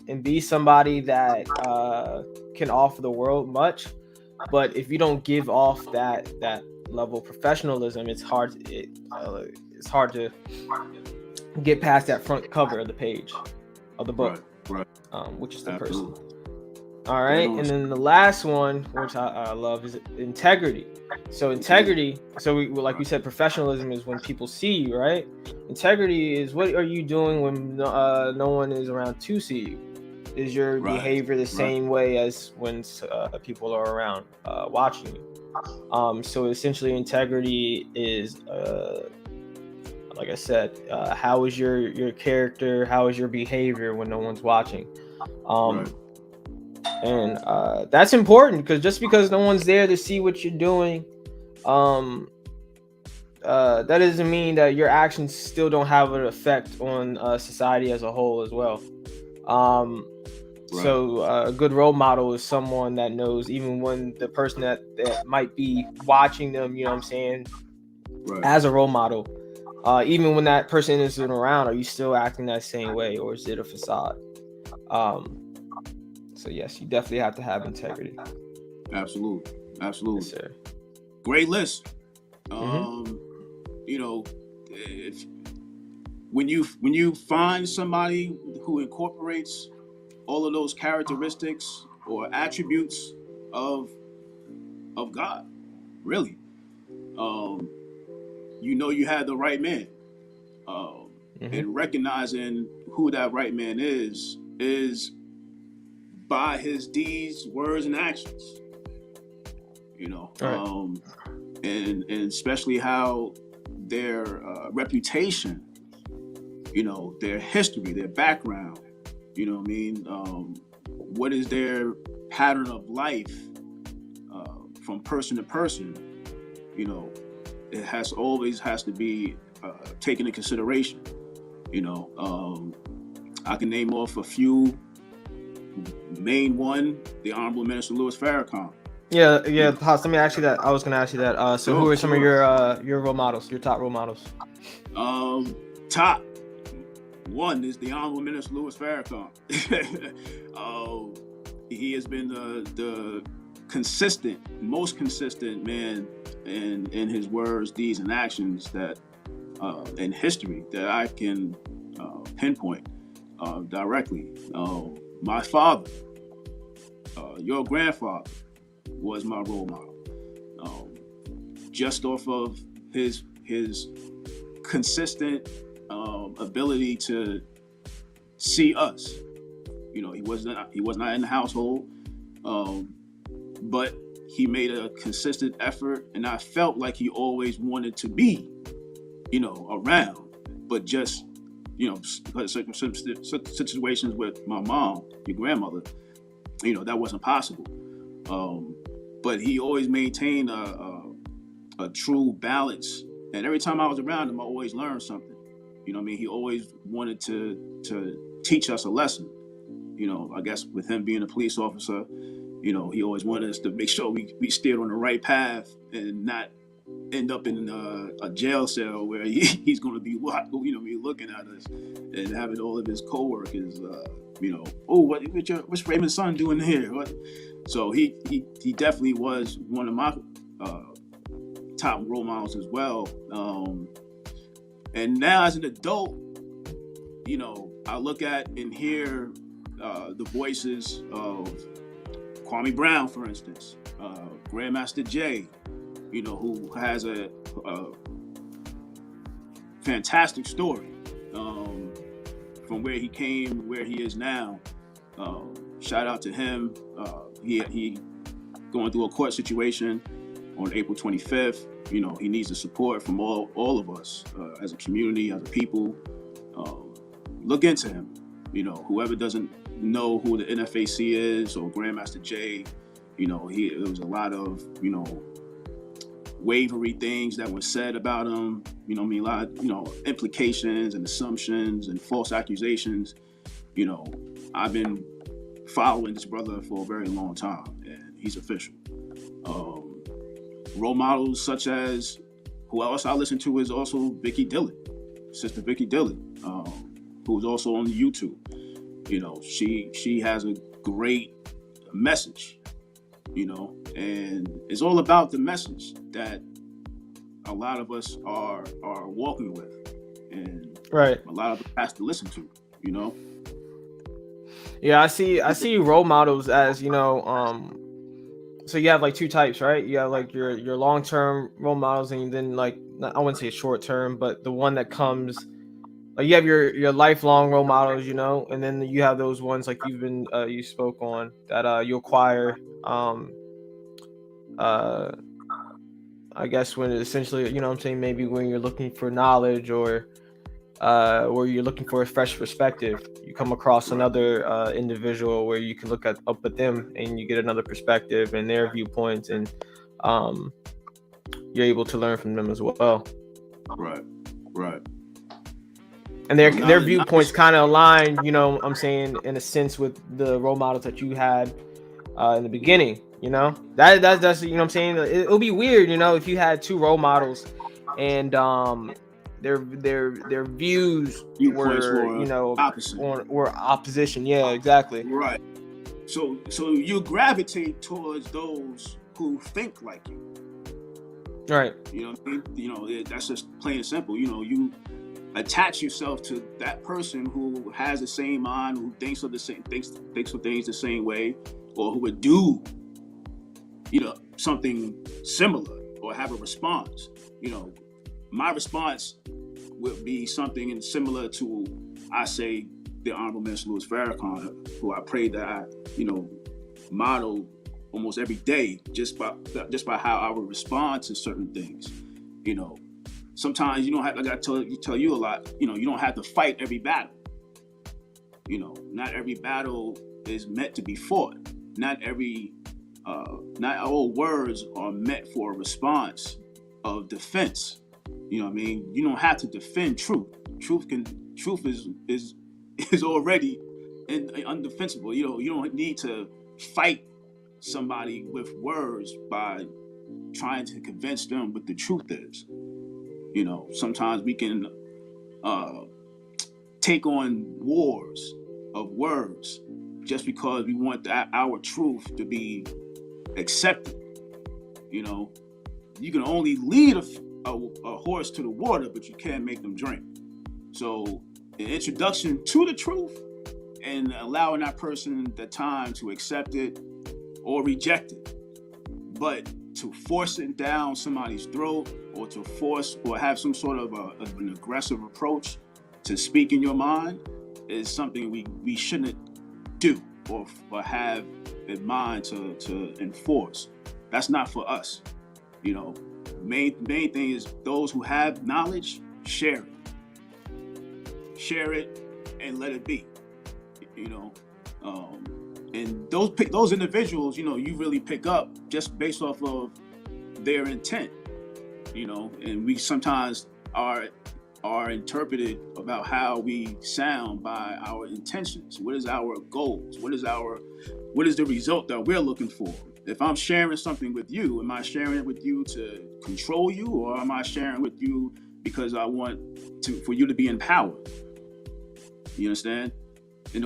and be somebody that can offer the world much, but if you don't give off that level of professionalism, it's hard to get past that front cover of the page of the book, which is the person. All right, and then the last one, which I love, is integrity. So integrity, like we said, professionalism is when people see you, right? Integrity is what are you doing when no one is around to see you? Is your behavior the same way as when people are around watching you? So essentially, integrity is, like I said, how is your character? How is your behavior when no one's watching? And that's important, because just because no one's there to see what you're doing, that doesn't mean that your actions still don't have an effect on society as a whole as well. So a good role model is someone that knows, even when the person that might be watching them, you know what I'm saying, as a role model, even when that person isn't around, are you still acting that same way, or is it a facade? So yes, you definitely have to have integrity. Absolutely. Yes, sir. Great list. You know, when you find somebody who incorporates all of those characteristics or attributes of God, really, you know you had the right man. And recognizing who that right man is by his deeds, words, and actions. You know, and especially how their reputation, you know, their history, their background, you know what I mean? What is their pattern of life from person to person? You know, it always has to be taken into consideration. You know, I can name off a few. Main one, the Honorable Minister Louis Farrakhan. Yeah. Pops, let me ask you that. I was going to ask you that. So who are some of your role models, your top role models? Top one is the Honorable Minister Louis Farrakhan. He has been the most consistent man in his words, deeds, and actions that in history that I can pinpoint directly. My father, your grandfather, was my role model. Just off of his consistent ability to see us. You know, he was not in the household, but he made a consistent effort, and I felt like he always wanted to be, you know, around, but just, you know, because of some situations with my mom, your grandmother, you know, that wasn't possible. But he always maintained a true balance, and every time I was around him, I always learned something. You know what I mean? He always wanted to teach us a lesson. You know, I guess with him being a police officer, you know, he always wanted us to make sure we steered on the right path and not end up in a jail cell where he's going to be looking at us and having all of his coworkers, oh, what's Raymond's son doing here? What? So he definitely was one of my top role models as well. And now as an adult, I look at and hear the voices of Kwame Brown, for instance, Grandmaster Jay, who has a fantastic story from where he came, where he is now. Shout out to him. He going through a court situation on April 25th. He needs the support from all of us as a community, as a people. Look into him. Whoever doesn't know who the NFAC is or Grandmaster Jay, there was a lot of, wavery things that were said about him. A lot of, implications and assumptions and false accusations. I've been following this brother for a very long time, and he's official. Role models such as, who else I listen to is also Vicky Dillon, Sister Vicky Dillon, who's also on YouTube. She has a great message, and it's all about the message that a lot of us are walking with, and right, a lot of us has to listen to, Yeah, I see role models as, so you have like two types, right? You have like your long-term role models, and then like, I wouldn't say short-term, but the one that comes, like you have your lifelong role models, and then you have those ones like you spoke on that you acquire, I guess when essentially, maybe when you're looking for knowledge or you're looking for a fresh perspective, you come across another individual where you can look up at them and you get another perspective and their viewpoints, and you're able to learn from them as well. Right. And their viewpoints kind of align, I'm saying, in a sense with the role models that you had in the beginning. That's I'm saying. It'll be weird, if you had two role models and their views were opposite. were opposition. Yeah, exactly. Right. So you gravitate towards those who think like you. Right. That's just plain and simple. You attach yourself to that person who has the same mind, who thinks of things the same way, or who would do something similar or have a response. My response would be something similar to, I say, the Honorable Minister Louis Farrakhan, who I pray that I model almost every day, just by how I would respond to certain things. Sometimes you don't have, like I tell you a lot, you don't have to fight every battle. Not every battle is meant to be fought. Not all words are meant for a response of defense. You don't have to defend truth. Truth is already undefensible. You don't need to fight somebody with words by trying to convince them what the truth is. Sometimes we can take on wars of words just because we want our truth to be accepted. You can only lead a horse to the water, but you can't make them drink. So an introduction to the truth and allowing that person the time to accept it or reject it. But to force it down somebody's throat, or to force or have some sort of an aggressive approach to speaking your mind is something we shouldn't do or have in mind to enforce. That's not for us. Main thing is those who have knowledge, share it and let it be. And those individuals, you really pick up just based off of their intent. And we sometimes are interpreted about how we sound by our intentions. What is our goals? What is the result that we're looking for? If I'm sharing something with you, am I sharing it with you to control you, or am I sharing with you because I want for you to be empowered? You understand?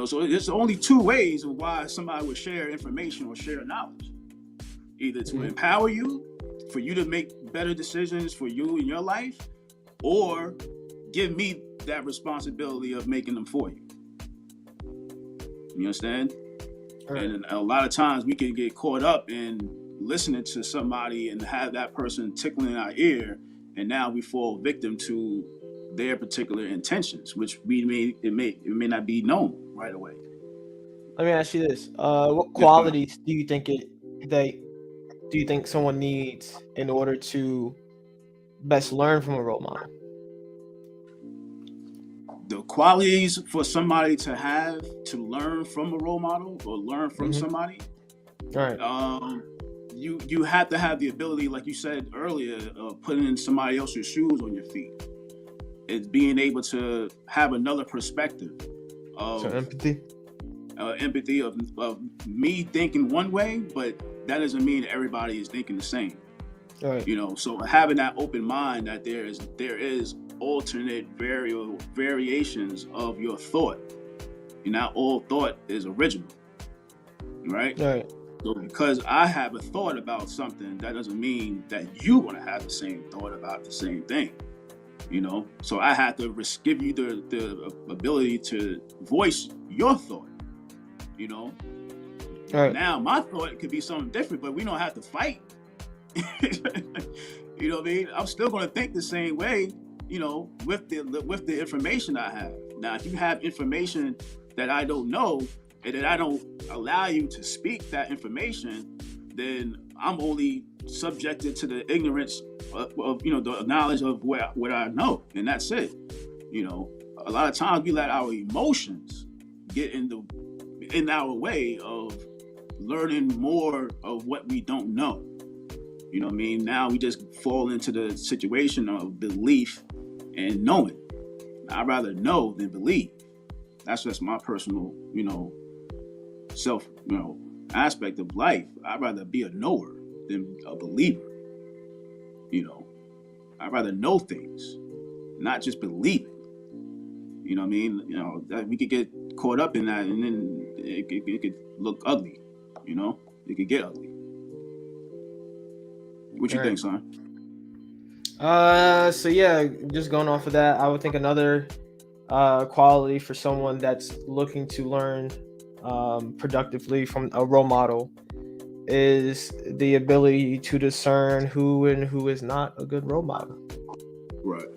So there's only two ways of why somebody would share information or share knowledge. Either to empower you, for you to make better decisions for you in your life, or give me that responsibility of making them for you. You understand? Right. And a lot of times we can get caught up in listening to somebody and have that person tickling our ear, and now we fall victim to their particular intentions, which it may not be known right away. Let me ask you this: what qualities do you think someone needs in order to best learn from a role model? The qualities for somebody to have to learn from a role model or learn from somebody. All right. You have to have the ability, like you said earlier, of putting in somebody else's shoes on your feet. It's being able to have another perspective of empathy. Empathy of me thinking one way, but that doesn't mean everybody is thinking the same. Right. So having that open mind that there is alternate variations of your thought. Not all thought is original, right? Right. So because I have a thought about something, that doesn't mean that you're going to have the same thought about the same thing. So I have to give you the ability to voice your thought. Right. Now my thought could be something different, but we don't have to fight. You know what I mean? I'm still going to think the same way, with the information I have. Now, if you have information that I don't know and that I don't allow you to speak that information, then I'm only subjected to the ignorance of the knowledge of what I know, and that's it. A lot of times we let our emotions get in our way of learning more of what we don't know. You know what I mean? Now we just fall into the situation of belief and knowing. I'd rather know than believe. That's just my personal, self, aspect of life. I'd rather be a knower than a believer. I'd rather know things, not just believe it. You know what I mean? That we could get caught up in that, and then it could look ugly. It could get ugly. What you think, son? So yeah, just going off of that, I would think another quality for someone that's looking to learn productively from a role model is the ability to discern who and who is not a good role model. Right.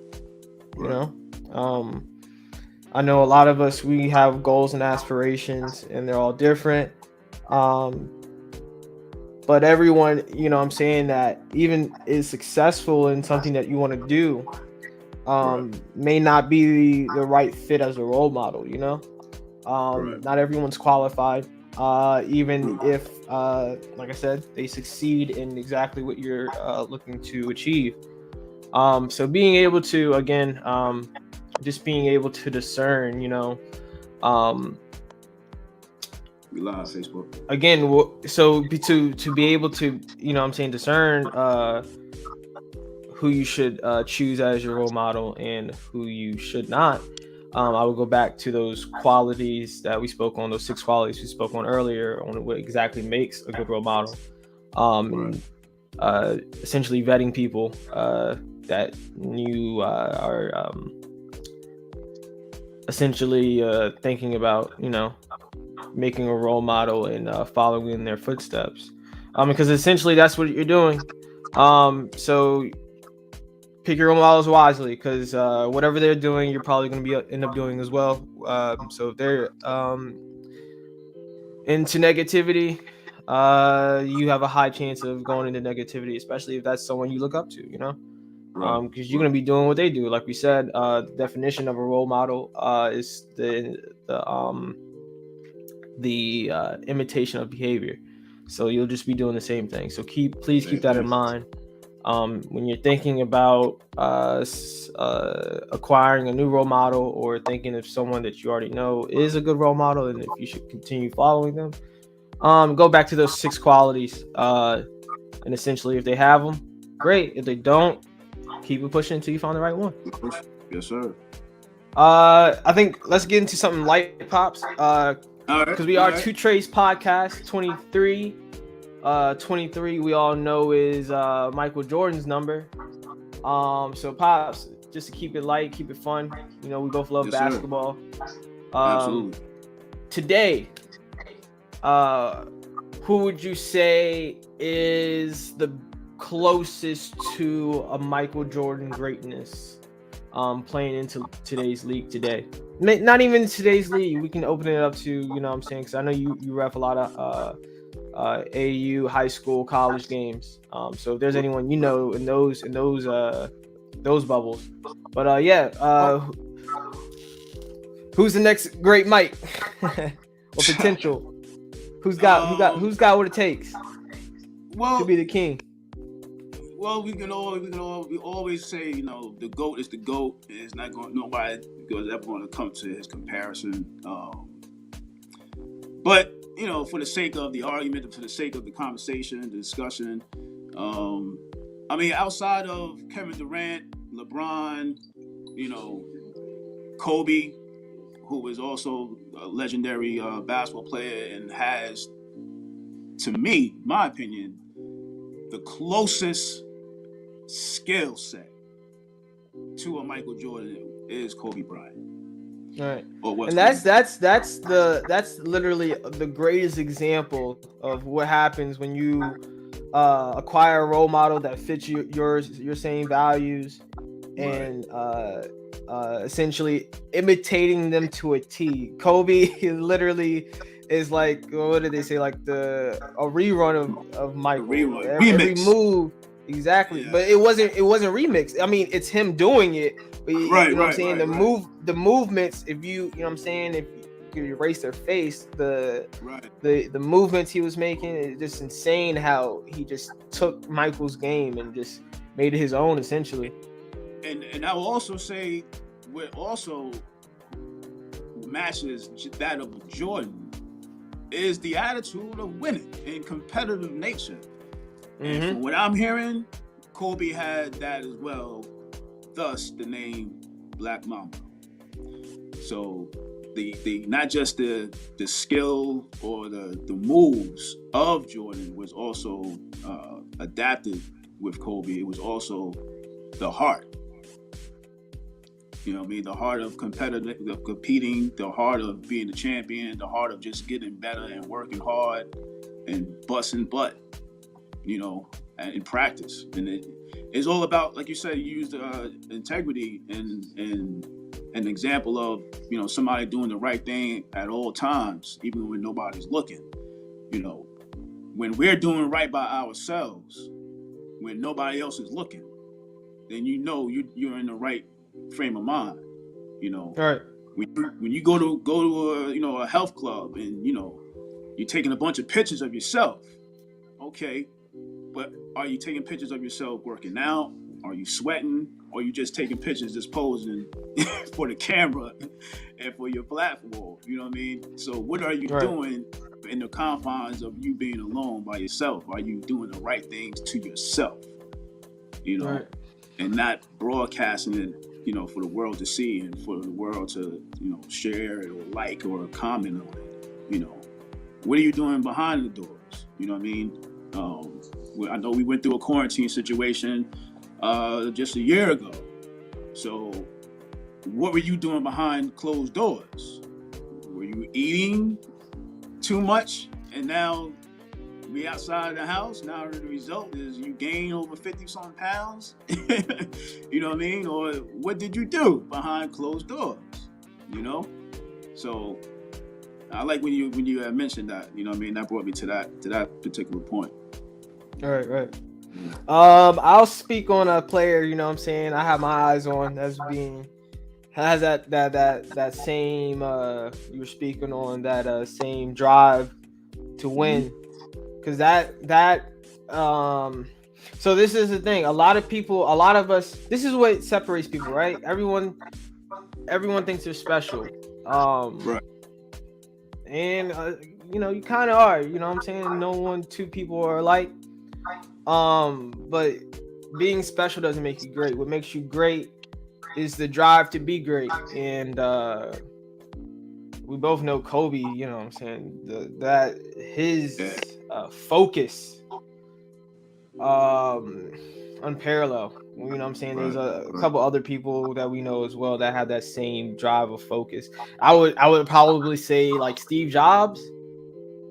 I know a lot of us, we have goals and aspirations, and they're all different. But everyone, I'm saying that even is successful in something that you want to do, may not be the right fit as a role model, Not everyone's qualified, even if, like I said, they succeed in exactly what you're looking to achieve. So being able to, again, just being able to discern, we live Facebook. Again, so to be able to, discern who you should choose as your role model and who you should not. I would go back to those qualities that we spoke on, those 6 qualities we spoke on earlier, on what exactly makes a good role model. Essentially vetting people that you are essentially thinking about, making a role model and following in their footsteps, because essentially that's what you're doing. So pick your role models wisely, because whatever they're doing, you're probably going to end up doing as well. So if they're into negativity, you have a high chance of going into negativity, especially if that's someone you look up to, because you're going to be doing what they do. Like we said, the definition of a role model is the imitation of behavior. So you'll just be doing the same thing. So please keep that in mind when you're thinking about acquiring a new role model, or thinking of someone that you already know is a good role model and if you should continue following them. Go back to those 6 qualities. And essentially, if they have them, great. If they don't, keep it pushing until you find the right one. Yes, sir. I think let's get into something light, pops. Because we are TwoTreys podcast 23. 23 we all know is Michael Jordan's number. So pops, just to keep it light, keep it fun. You know, we both love basketball. Absolutely. Today, who would you say is the closest to a Michael Jordan greatness playing into today's league today? Not even today's league. We can open it up to, you know what I'm saying? Because I know you ref a lot of AU, high school, college games. So if there's anyone you know in those bubbles. But who's the next great Mike or potential? Who's got what it takes to be the king? Well, we always say, you know, the GOAT is the GOAT, and it's not going, nobody is ever going to come to his comparison. But you know, for the sake of the argument, for the sake of the conversation, the discussion, I mean, outside of Kevin Durant, LeBron, you know, Kobe, who was also a legendary basketball player and has, to me, my opinion, the closest skill set to a Michael Jordan is Kobe Bryant. Right. And that's literally the greatest example of what happens when you acquire a role model that fits your same values and essentially imitating them to a T. Kobe literally is like, what did they say? Like a rerun of Michael. Every move. Exactly. Yeah. But it wasn't remixed. I mean, it's him doing it. But you know what I'm saying? The movements, if you know what I'm saying, if you erase their face, the movements he was making, it's just insane how he just took Michael's game and just made it his own essentially. And I will also say what also matches that of Jordan is the attitude of winning and competitive nature. And from what I'm hearing, Kobe had that as well, thus the name Black Mamba. So the not just the skill or the moves of Jordan was also adapted with Kobe. It was also the heart. You know what I mean? The heart of competing, the heart of being the champion, the heart of just getting better and working hard and busting butt. You know, in practice, and it's all about, like you said, you used integrity and an example of, you know, somebody doing the right thing at all times, even when nobody's looking. You know, when we're doing right by ourselves, when nobody else is looking, then you know you're in the right frame of mind. You know, right? When you go to a health club and you know you're taking a bunch of pictures of yourself, okay. But are you taking pictures of yourself working out? Are you sweating? Or are you just taking pictures, just posing for the camera and for your platform? You know what I mean? So what are you doing in the confines of you being alone by yourself? Are you doing the right things to yourself? You know, and not broadcasting it, you know, for the world to see and for the world to, you know, share it or like or comment on it. You know, what are you doing behind the doors? You know what I mean? I know we went through a quarantine situation just a year ago. So what were you doing behind closed doors? Were you eating too much and now we outside of the house? Now the result is you gain over 50-something pounds? You know what I mean? Or what did you do behind closed doors? You know? So I like when you had mentioned that, you know what I mean? That brought me to that particular point. Right. I'll speak on a player, you know what I'm saying, I have my eyes on as being has that same you were speaking on, that same drive to win. Because that so this is the thing, a lot of us, this is what separates people, right? Everyone thinks they're special. Right. And you kind of are. You know what I'm saying? No two people are alike. But being special doesn't make you great. What makes you great is the drive to be great. And we both know Kobe, you know what I'm saying, that his focus unparalleled. You know what I'm saying? There's a couple other people that we know as well that have that same drive of focus. I would probably say like Steve Jobs,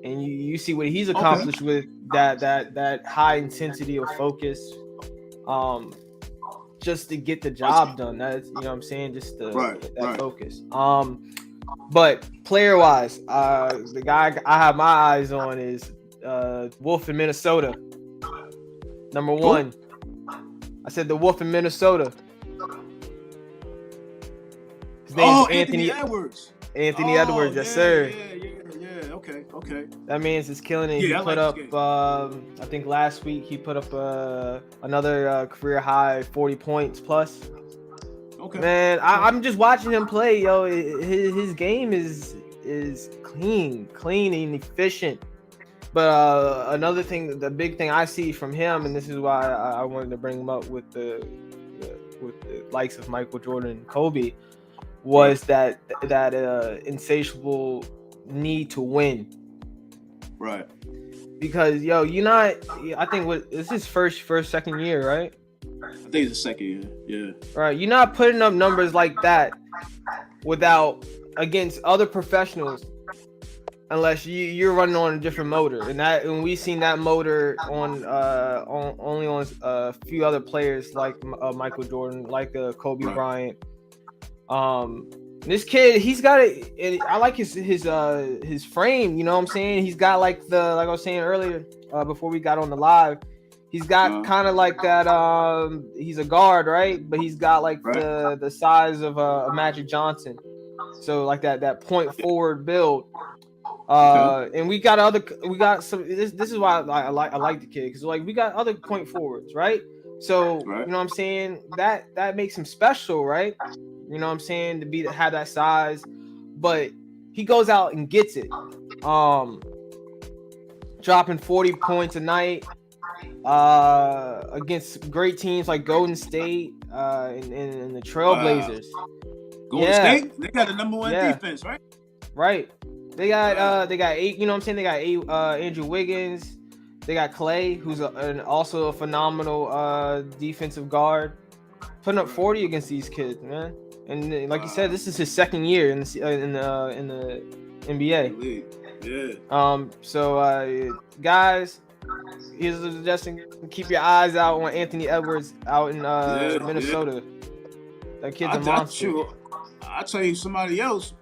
and you see what he's accomplished with that high intensity of focus, just to get the job done. That's, you know what I'm saying, just that focus. But player wise, the guy I have my eyes on is Wolf in Minnesota, number one. I said the Wolf in Minnesota. His name is Anthony Edwards. Anthony Edwards, yes, sir. Yeah. Okay. That man's is killing it. He put up, I think last week he put up another career high 40 points plus. Okay. Man, I'm just watching him play, yo. His game is clean and efficient. But another thing, the big thing I see from him, and this is why I wanted to bring him up with the likes of Michael Jordan and Kobe, was that insatiable need to win. Right. Because I think this is second year, right? I think it's the second year. Yeah. Right. You're not putting up numbers like that against other professionals unless you're running on a different motor. And we've seen that motor on a few other players like Michael Jordan, like Kobe Bryant. This kid, he's got it. I like his frame. You know what I'm saying? He's got like I was saying earlier before we got on the live. He's got kind of like that. He's a guard, right? But he's got like the size of a Magic Johnson. So like that point forward build. And we got some. This is why I like the kid, because like we got other point forwards, right? So you know what I'm saying, that makes him special, right? You know what I'm saying, to have that size, but he goes out and gets it, dropping 40 points a night against great teams like Golden State and the Trailblazers. Golden State, they got the number one defense, right? Right. They got 8. You know what I'm saying? They got 8. Andrew Wiggins. They got Clay, who's also a phenomenal defensive guard, putting up 40 against these kids, man. And like you said, this is his second year in the NBA. Yeah. So guys, here's a suggestion: keep your eyes out on Anthony Edwards out in Minnesota. That kid's a monster. I'll tell you somebody else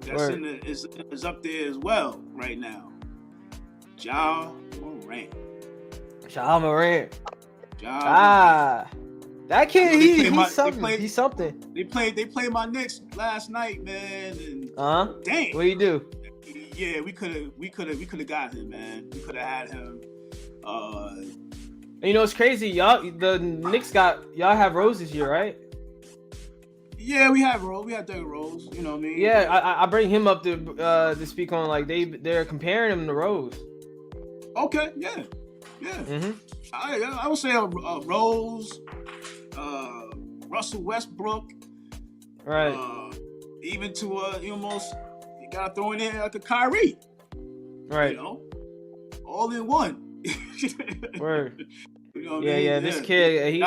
that's is up there as well right now. Ja Morant. That kid, he's something. He's something. They played my Knicks last night, man. And damn. What do you do? Yeah, we could have got him, man. We could have had him. And you know it's crazy, y'all. The Knicks y'all have Rose this year, right? Yeah, we have Rose. We have Derrick Rose. You know what I mean? Yeah, I bring him up to speak on, like they're comparing him to Rose. Okay. Yeah. Mm-hmm. I would say Rose, Russell Westbrook, right? Even to you gotta throw in there like a Kyrie, right? You know, all in one. Word. You know what I mean? This kid,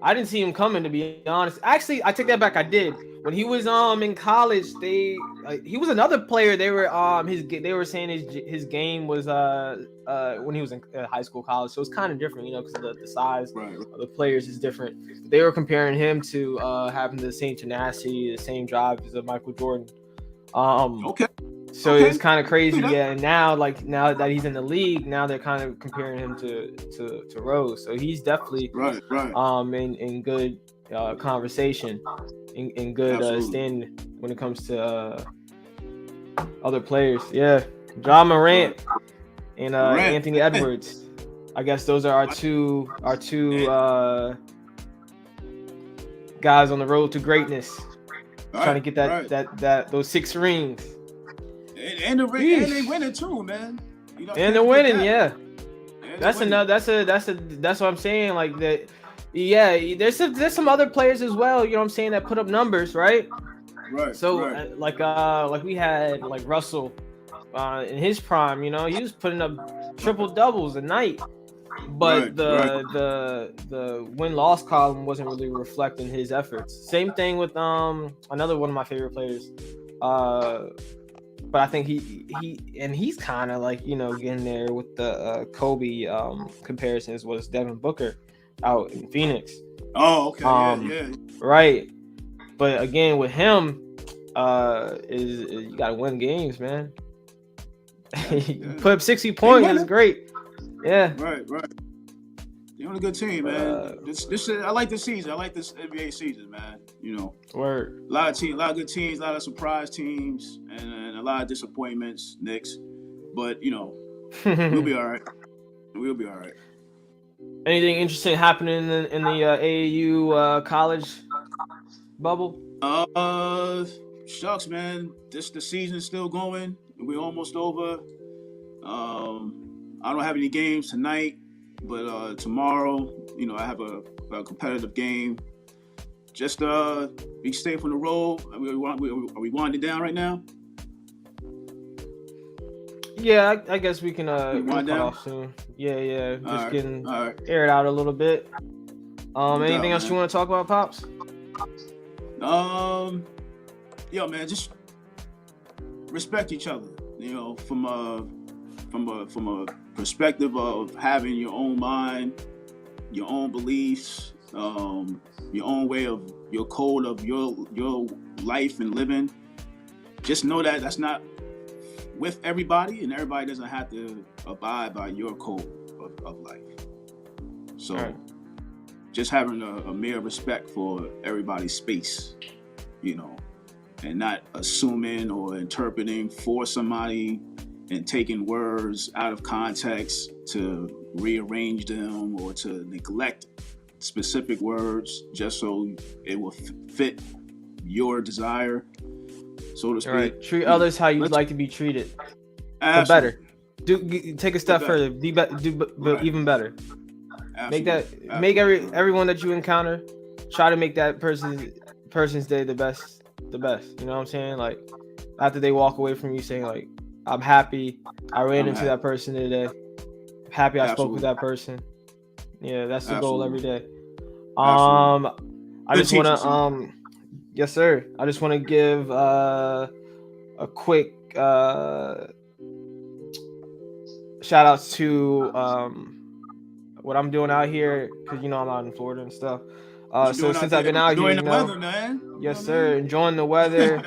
I didn't see him coming, to be honest. Actually, I take that back. I did. When he was in college, he was another player. They were saying his game was when he was in high school, college. So it's kind of different, you know, because the size of the players is different. They were comparing him to having the same tenacity, the same drive as Michael Jordan. So it's kind of crazy, yeah. And now that he's in the league, now they're kind of comparing him to Rose. So he's definitely in good conversation, in good standing when it comes to other players. Yeah, Ja Morant and Anthony Edwards. I guess those are our two guys on the road to greatness, trying to get those 6 rings. And they winning too, man. You know, and they're winning, yeah. And That's what I'm saying. Like that, yeah. There's some other players as well. You know what I'm saying, that put up numbers, right? Right. So right. like we had like Russell in his prime. You know, he was putting up triple doubles a night. But the win-loss column wasn't really reflecting his efforts. Same thing with another one of my favorite players. But I think he's kind of like, you know, getting there with the Kobe comparisons, was Devin Booker out in Phoenix. Oh, okay. Yeah. Right. But again, with him, is you gotta win games, man. Put up 60 points is great. Yeah. Right. They're on a good team, man. This I like this season. I like this NBA season, man. You know, word. A lot of good teams, a lot of surprise teams, and a lot of disappointments, Knicks. But you know, we'll be all right. We'll be all right. Anything interesting happening in the AAU college bubble? Shucks, man. The season's still going. We're almost over. I don't have any games tonight, but tomorrow, you know, I have a competitive game. Just be safe on the road. Are we winding down right now? Yeah, I guess we can wind down off soon. Yeah. Just right. getting All right. air it out a little bit. Anything else you want to talk about, Pops? Yo, man, just respect each other. You know, from a perspective of having your own mind, your own beliefs, your own way of your code of your life and living. Just know that that's not with everybody, and everybody doesn't have to abide by your code of life. So right. Just having a mere respect for everybody's space, you know, and not assuming or interpreting for somebody and taking words out of context to rearrange them or to neglect specific words just so it will fit your desire, so to speak. Right. Treat others how you'd like to be treated. But better. Take a step further. Do right. even better. Absolutely. Make everyone that you encounter, try to make that person's day the best. You know what I'm saying? Like, after they walk away from you saying like, I'm happy I ran into that person today. I'm happy I spoke with that person. Yeah, that's the goal every day. I just want to yes sir. I just want to give a quick shout outs to what I'm doing out here, because you know I'm out in Florida and stuff. So since I've been out here, enjoying the weather, man. Yes sir, enjoying the weather.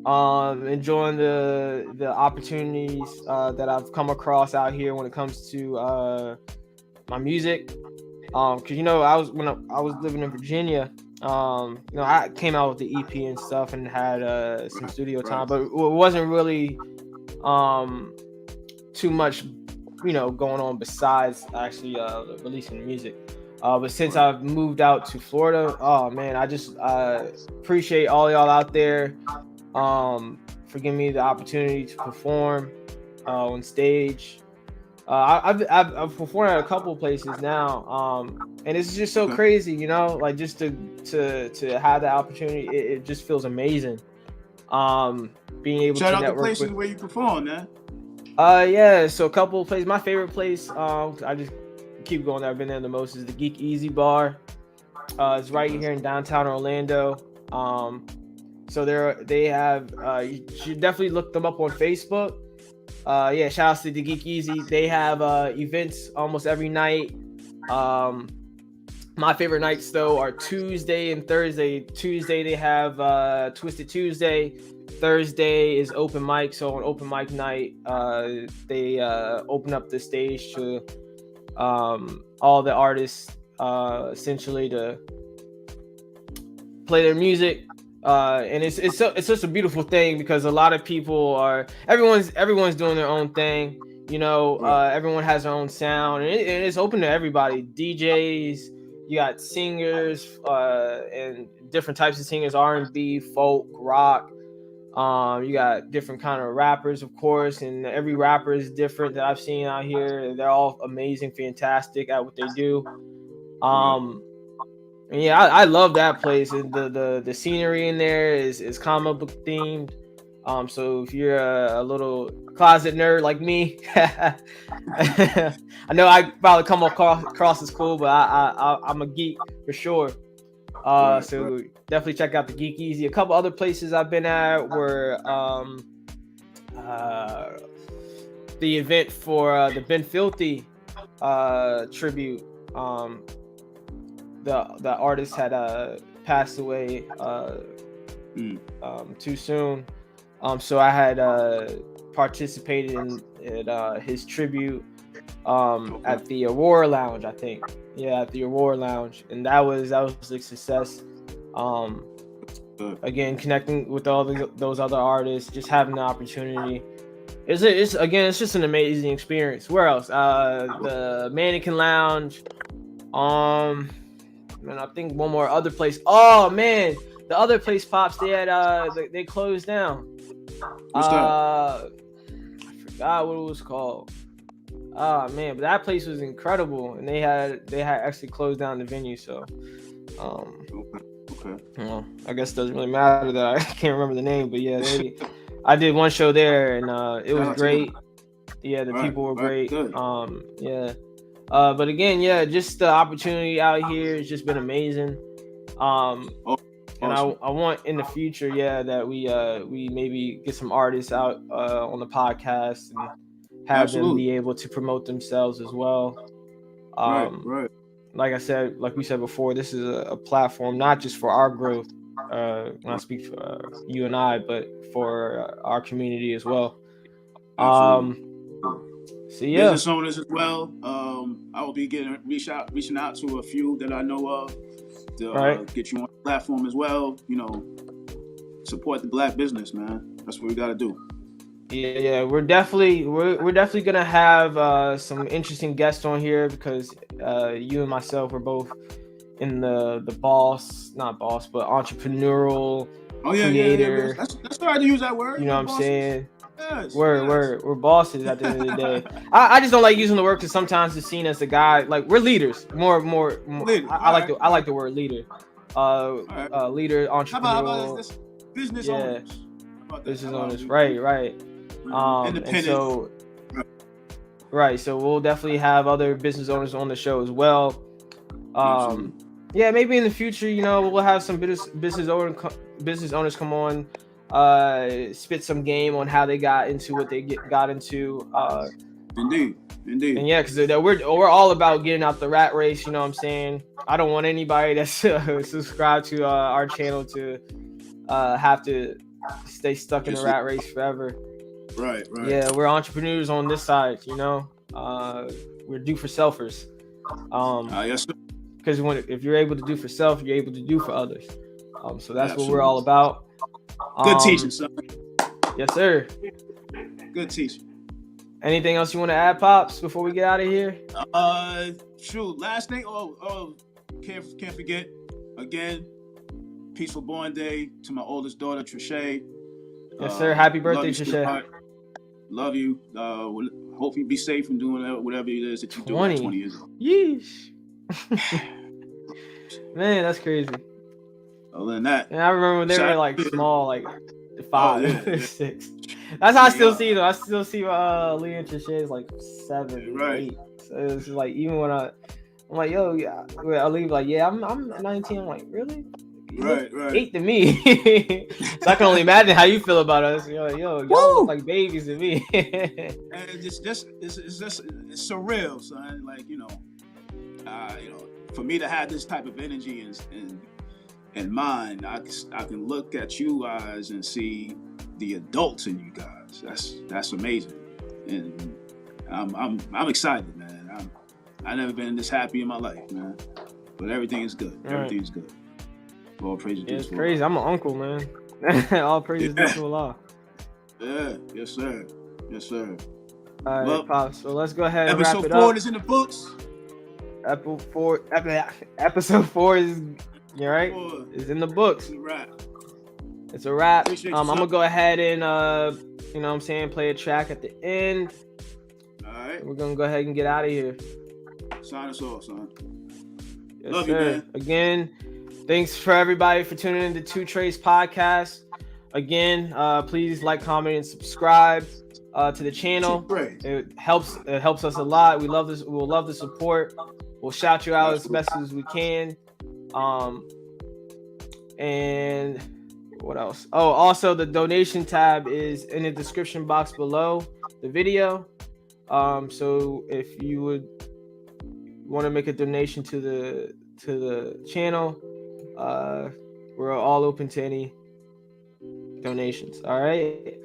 Enjoying the opportunities that I've come across out here when it comes to my music. Cause you know, when I was living in Virginia, you know, I came out with the EP and stuff and had some studio time, but it wasn't really too much, you know, going on besides actually releasing the music. But since I've moved out to Florida, oh man, I just appreciate all y'all out there for giving me the opportunity to perform on stage. I've performed at a couple places now, and it's just so crazy, you know, like just to have the opportunity, it just feels amazing. Being able shout to out network the places with, where you perform, man. Yeah, so a couple of places. My favorite place, I just keep going there. I've been there the most, is the Geek Easy Bar. It's right here in downtown Orlando. So they have you should definitely look them up on Facebook. Yeah, shout outs to the Geek Easy. They have events almost every night. My favorite nights though are Tuesday and Thursday. Tuesday they have Twisted Tuesday. Thursday is open mic. So on open mic night, they open up the stage to all the artists essentially to play their music. And it's such a beautiful thing, because a lot of people everyone's doing their own thing, you know. Everyone has their own sound, and it's open to everybody. DJs, you got singers, and different types of singers, R&B, folk, rock, You got different kind of rappers, of course, and every rapper is different that I've seen out here. They're all amazing, fantastic at what they do. And yeah, I love that place. And the scenery in there is comic book themed. So if you're a little closet nerd like me, I know I probably come across as cool, but I'm a geek for sure. So definitely check out the Geek Easy. A couple other places I've been at were the event for the Ben Filthy tribute. The artist had passed away too soon. So I had participated in his tribute at the Aurora Lounge, I think. Yeah, at the Aurora Lounge, and that was a success. Again, connecting with all those other artists, just having the opportunity. It's just an amazing experience. Where else? The Mannequin Lounge. And I think one more other place. Oh man, the other place, Pops, they had they closed down. What's that? I forgot what it was called. Oh man, but that place was incredible, and they had actually closed down the venue. So, Okay. well, I guess it doesn't really matter that I can't remember the name, but yeah, I did one show there, and it was great. Yeah, the people were great. Good. Yeah. But again, yeah, just the opportunity out here has just been amazing. And I want in the future, yeah, that we maybe get some artists out on the podcast and have them be able to promote themselves as well. Right. Like I said, like we said before, this is a platform not just for our growth. When I speak for you and I, but for our community as well. So yeah, business owners as well. I will be reaching out to a few that I know of to get you on the platform as well. You know, support the Black business, man. That's what we got to do. Yeah, we're definitely gonna have some interesting guests on here because you and myself are both in the entrepreneurial creator. Yeah. That's hard to use that word. You know what I'm saying? Yes, we're bosses at the end of the day. I just don't like using the word because sometimes it's seen as a guy, like we're leaders. More. Leader. I like the word leader. Leader, entrepreneur. How about this business owners? Business owners, right. Independent. So we'll definitely have other business owners on the show as well. Yeah, maybe in the future, we'll have some business owners come on, spit some game on how they got into what they got into. Indeed. And yeah, because we're all about getting out the rat race. You know what I'm saying? I don't want anybody that's subscribed to our channel to have to stay stuck in the rat race forever. Right. Yeah, we're entrepreneurs on this side. We're do for selfers. Yes, sir. Because if you're able to do for self, you're able to do for others. So that's what we're all about. Good teaching, son. Yes, sir. Good teaching. Anything else you want to add, Pops, before we get out of here? Shoot. Last thing. Can't forget. Again, peaceful born day to my oldest daughter, Treshay. Yes, sir. Happy birthday, Treshay. Love you. Hope you be safe and doing whatever it is that you do at 20 years old. Yeesh. Man, that's crazy. Other than that, and I remember when they were like small, like 5, 6. That's how I still see them. I still see Leah and Treshay is like 7, 8. So it's like even when I'm like, yo, yeah, I leave like, yeah, I'm 19. I'm like, really? Right. 8 to me. So I can only imagine how you feel about us. You're like, yo, y'all look like babies to me. And it's surreal, son. Like, for me to have this type of energy in mind, I can look at you guys and see the adults in you guys. That's amazing, and I'm excited, man. I've never been this happy in my life, man. But everything is good. Everything's good. All praise to it's crazy. I'm an uncle, man. All praise to Allah. Yeah. Yes, sir. All right, Pops. So let's go ahead and wrap it up. Episode 4 is in the books. Episode 4 is, you right? Is in the books. Right. It's a wrap. Appreciate you, I'm son. gonna go ahead and you know what I'm saying, play a track at the end. All right. We're gonna go ahead and get out of here. Sign us off, son. Yes, Love you, sir. man. Again, thanks for everybody for tuning in to TwoTreys podcast. Again, please like, comment, and subscribe to the channel. TwoTreys. It helps us a lot. We love this. We'll love the support. We'll shout you out as best as we can. And what else? Oh, also the donation tab is in the description box below the video. So if you would want to make a donation to the channel, we're all open to any donations. All right.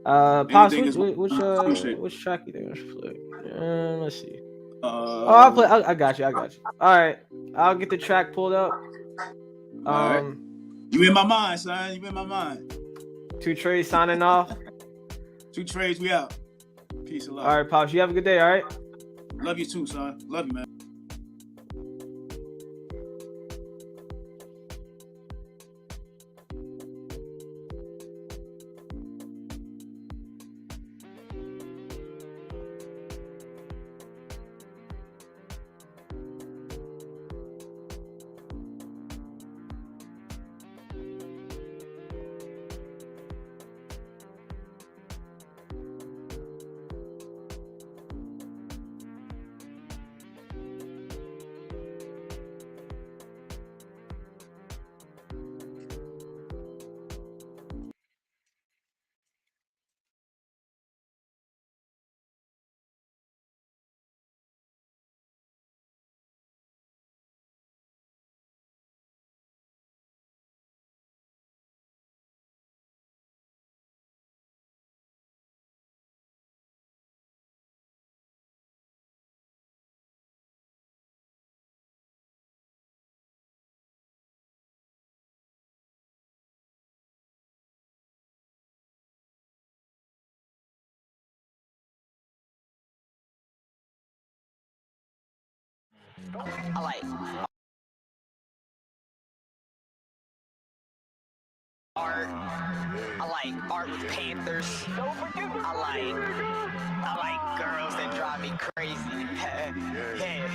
Pops, which track you think I should play? Let's see. I got you. All right, I'll get the track pulled up. All right. You in my mind, son. You in my mind. TwoTreys signing off. TwoTreys, we out. Peace and love. All right, Pops. You have a good day. All right. Love you too, son. Love you, man. I like art. I like art with Panthers. I like girls that drive me crazy. Yeah.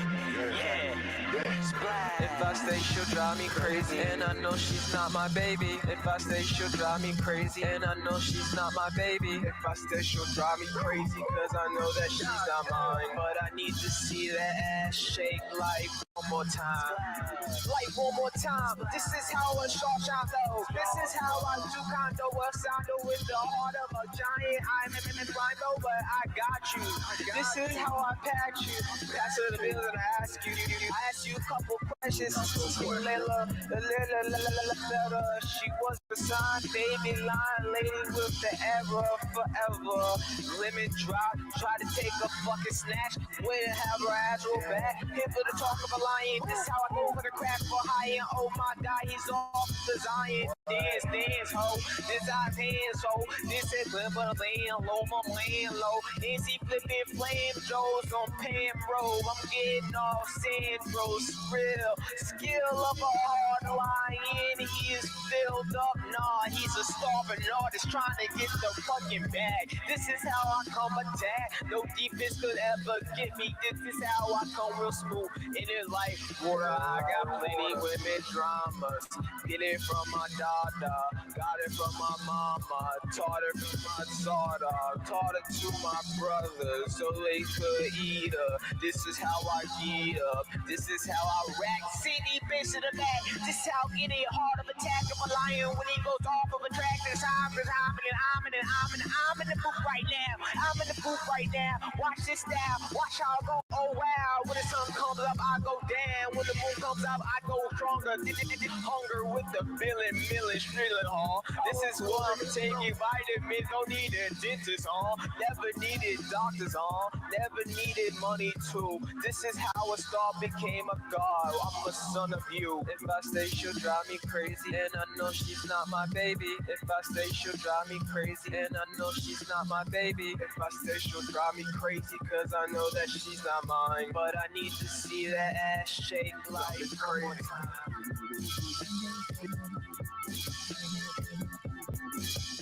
If I stay, she'll drive me crazy, and I know she's not my baby. If I stay, she'll drive me crazy, and I know she's not my baby. If I stay, she'll drive me crazy, cause I know that she's not mine. But I need to see that ass shake like one more time. Like one more time. This is how a short shot goes. This is how I do condo a sounder with the heart of a giant. I'm in rhino, but I got you. This is how I pack you. Pass her the bills and I ask you. I ask you a couple questions. She was the sign, baby line, lady with the error forever. Lemon drop, try to take a fucking snatch. Wait and have her ass roll back. Here for the talk of a lion. This is how I go for the crack for high. Oh my god, he's off the Zion. Dance, ho. This eyes hands, ho. This is good, but I'm laying low, I'm laying low. Is he flipping flame Joes on Pam Road? I'm getting off Sandro's real. Skill of a hard lion, he is filled up. Nah, he's a starving artist trying to get the fucking bag. This is how I come attack. No defense could ever get me. This is how I come real smooth. In it like water, I got plenty women dramas. Get it from my daughter, got it from my mama, taught it from my daughter, taught it to my brothers so they could eat her. This is how I get up. This is how I rack city bitch to the back. This is how get it hard of attack of a lion when he goes off of a track. This I'm in the booth right now. I'm in the booth right now. Watch this style. Watch how I go. Oh wow. When the sun comes up, I go down. When the moon comes up, I go stronger. Hunger with the feeling, streeling hall. This is what I'm taking. Vitamins, don't need a dentist on. Never needed doctors on. Never needed money too. This is how a star became a god. I'm a son of you. If I stay, she'll drive me crazy, and I know she's not my baby. If I stay, she'll drive me crazy, and I know she's not my baby. If I stay, she'll drive me crazy, cause I know that she's not mine. But I need to see that ass shake like crazy. Peace.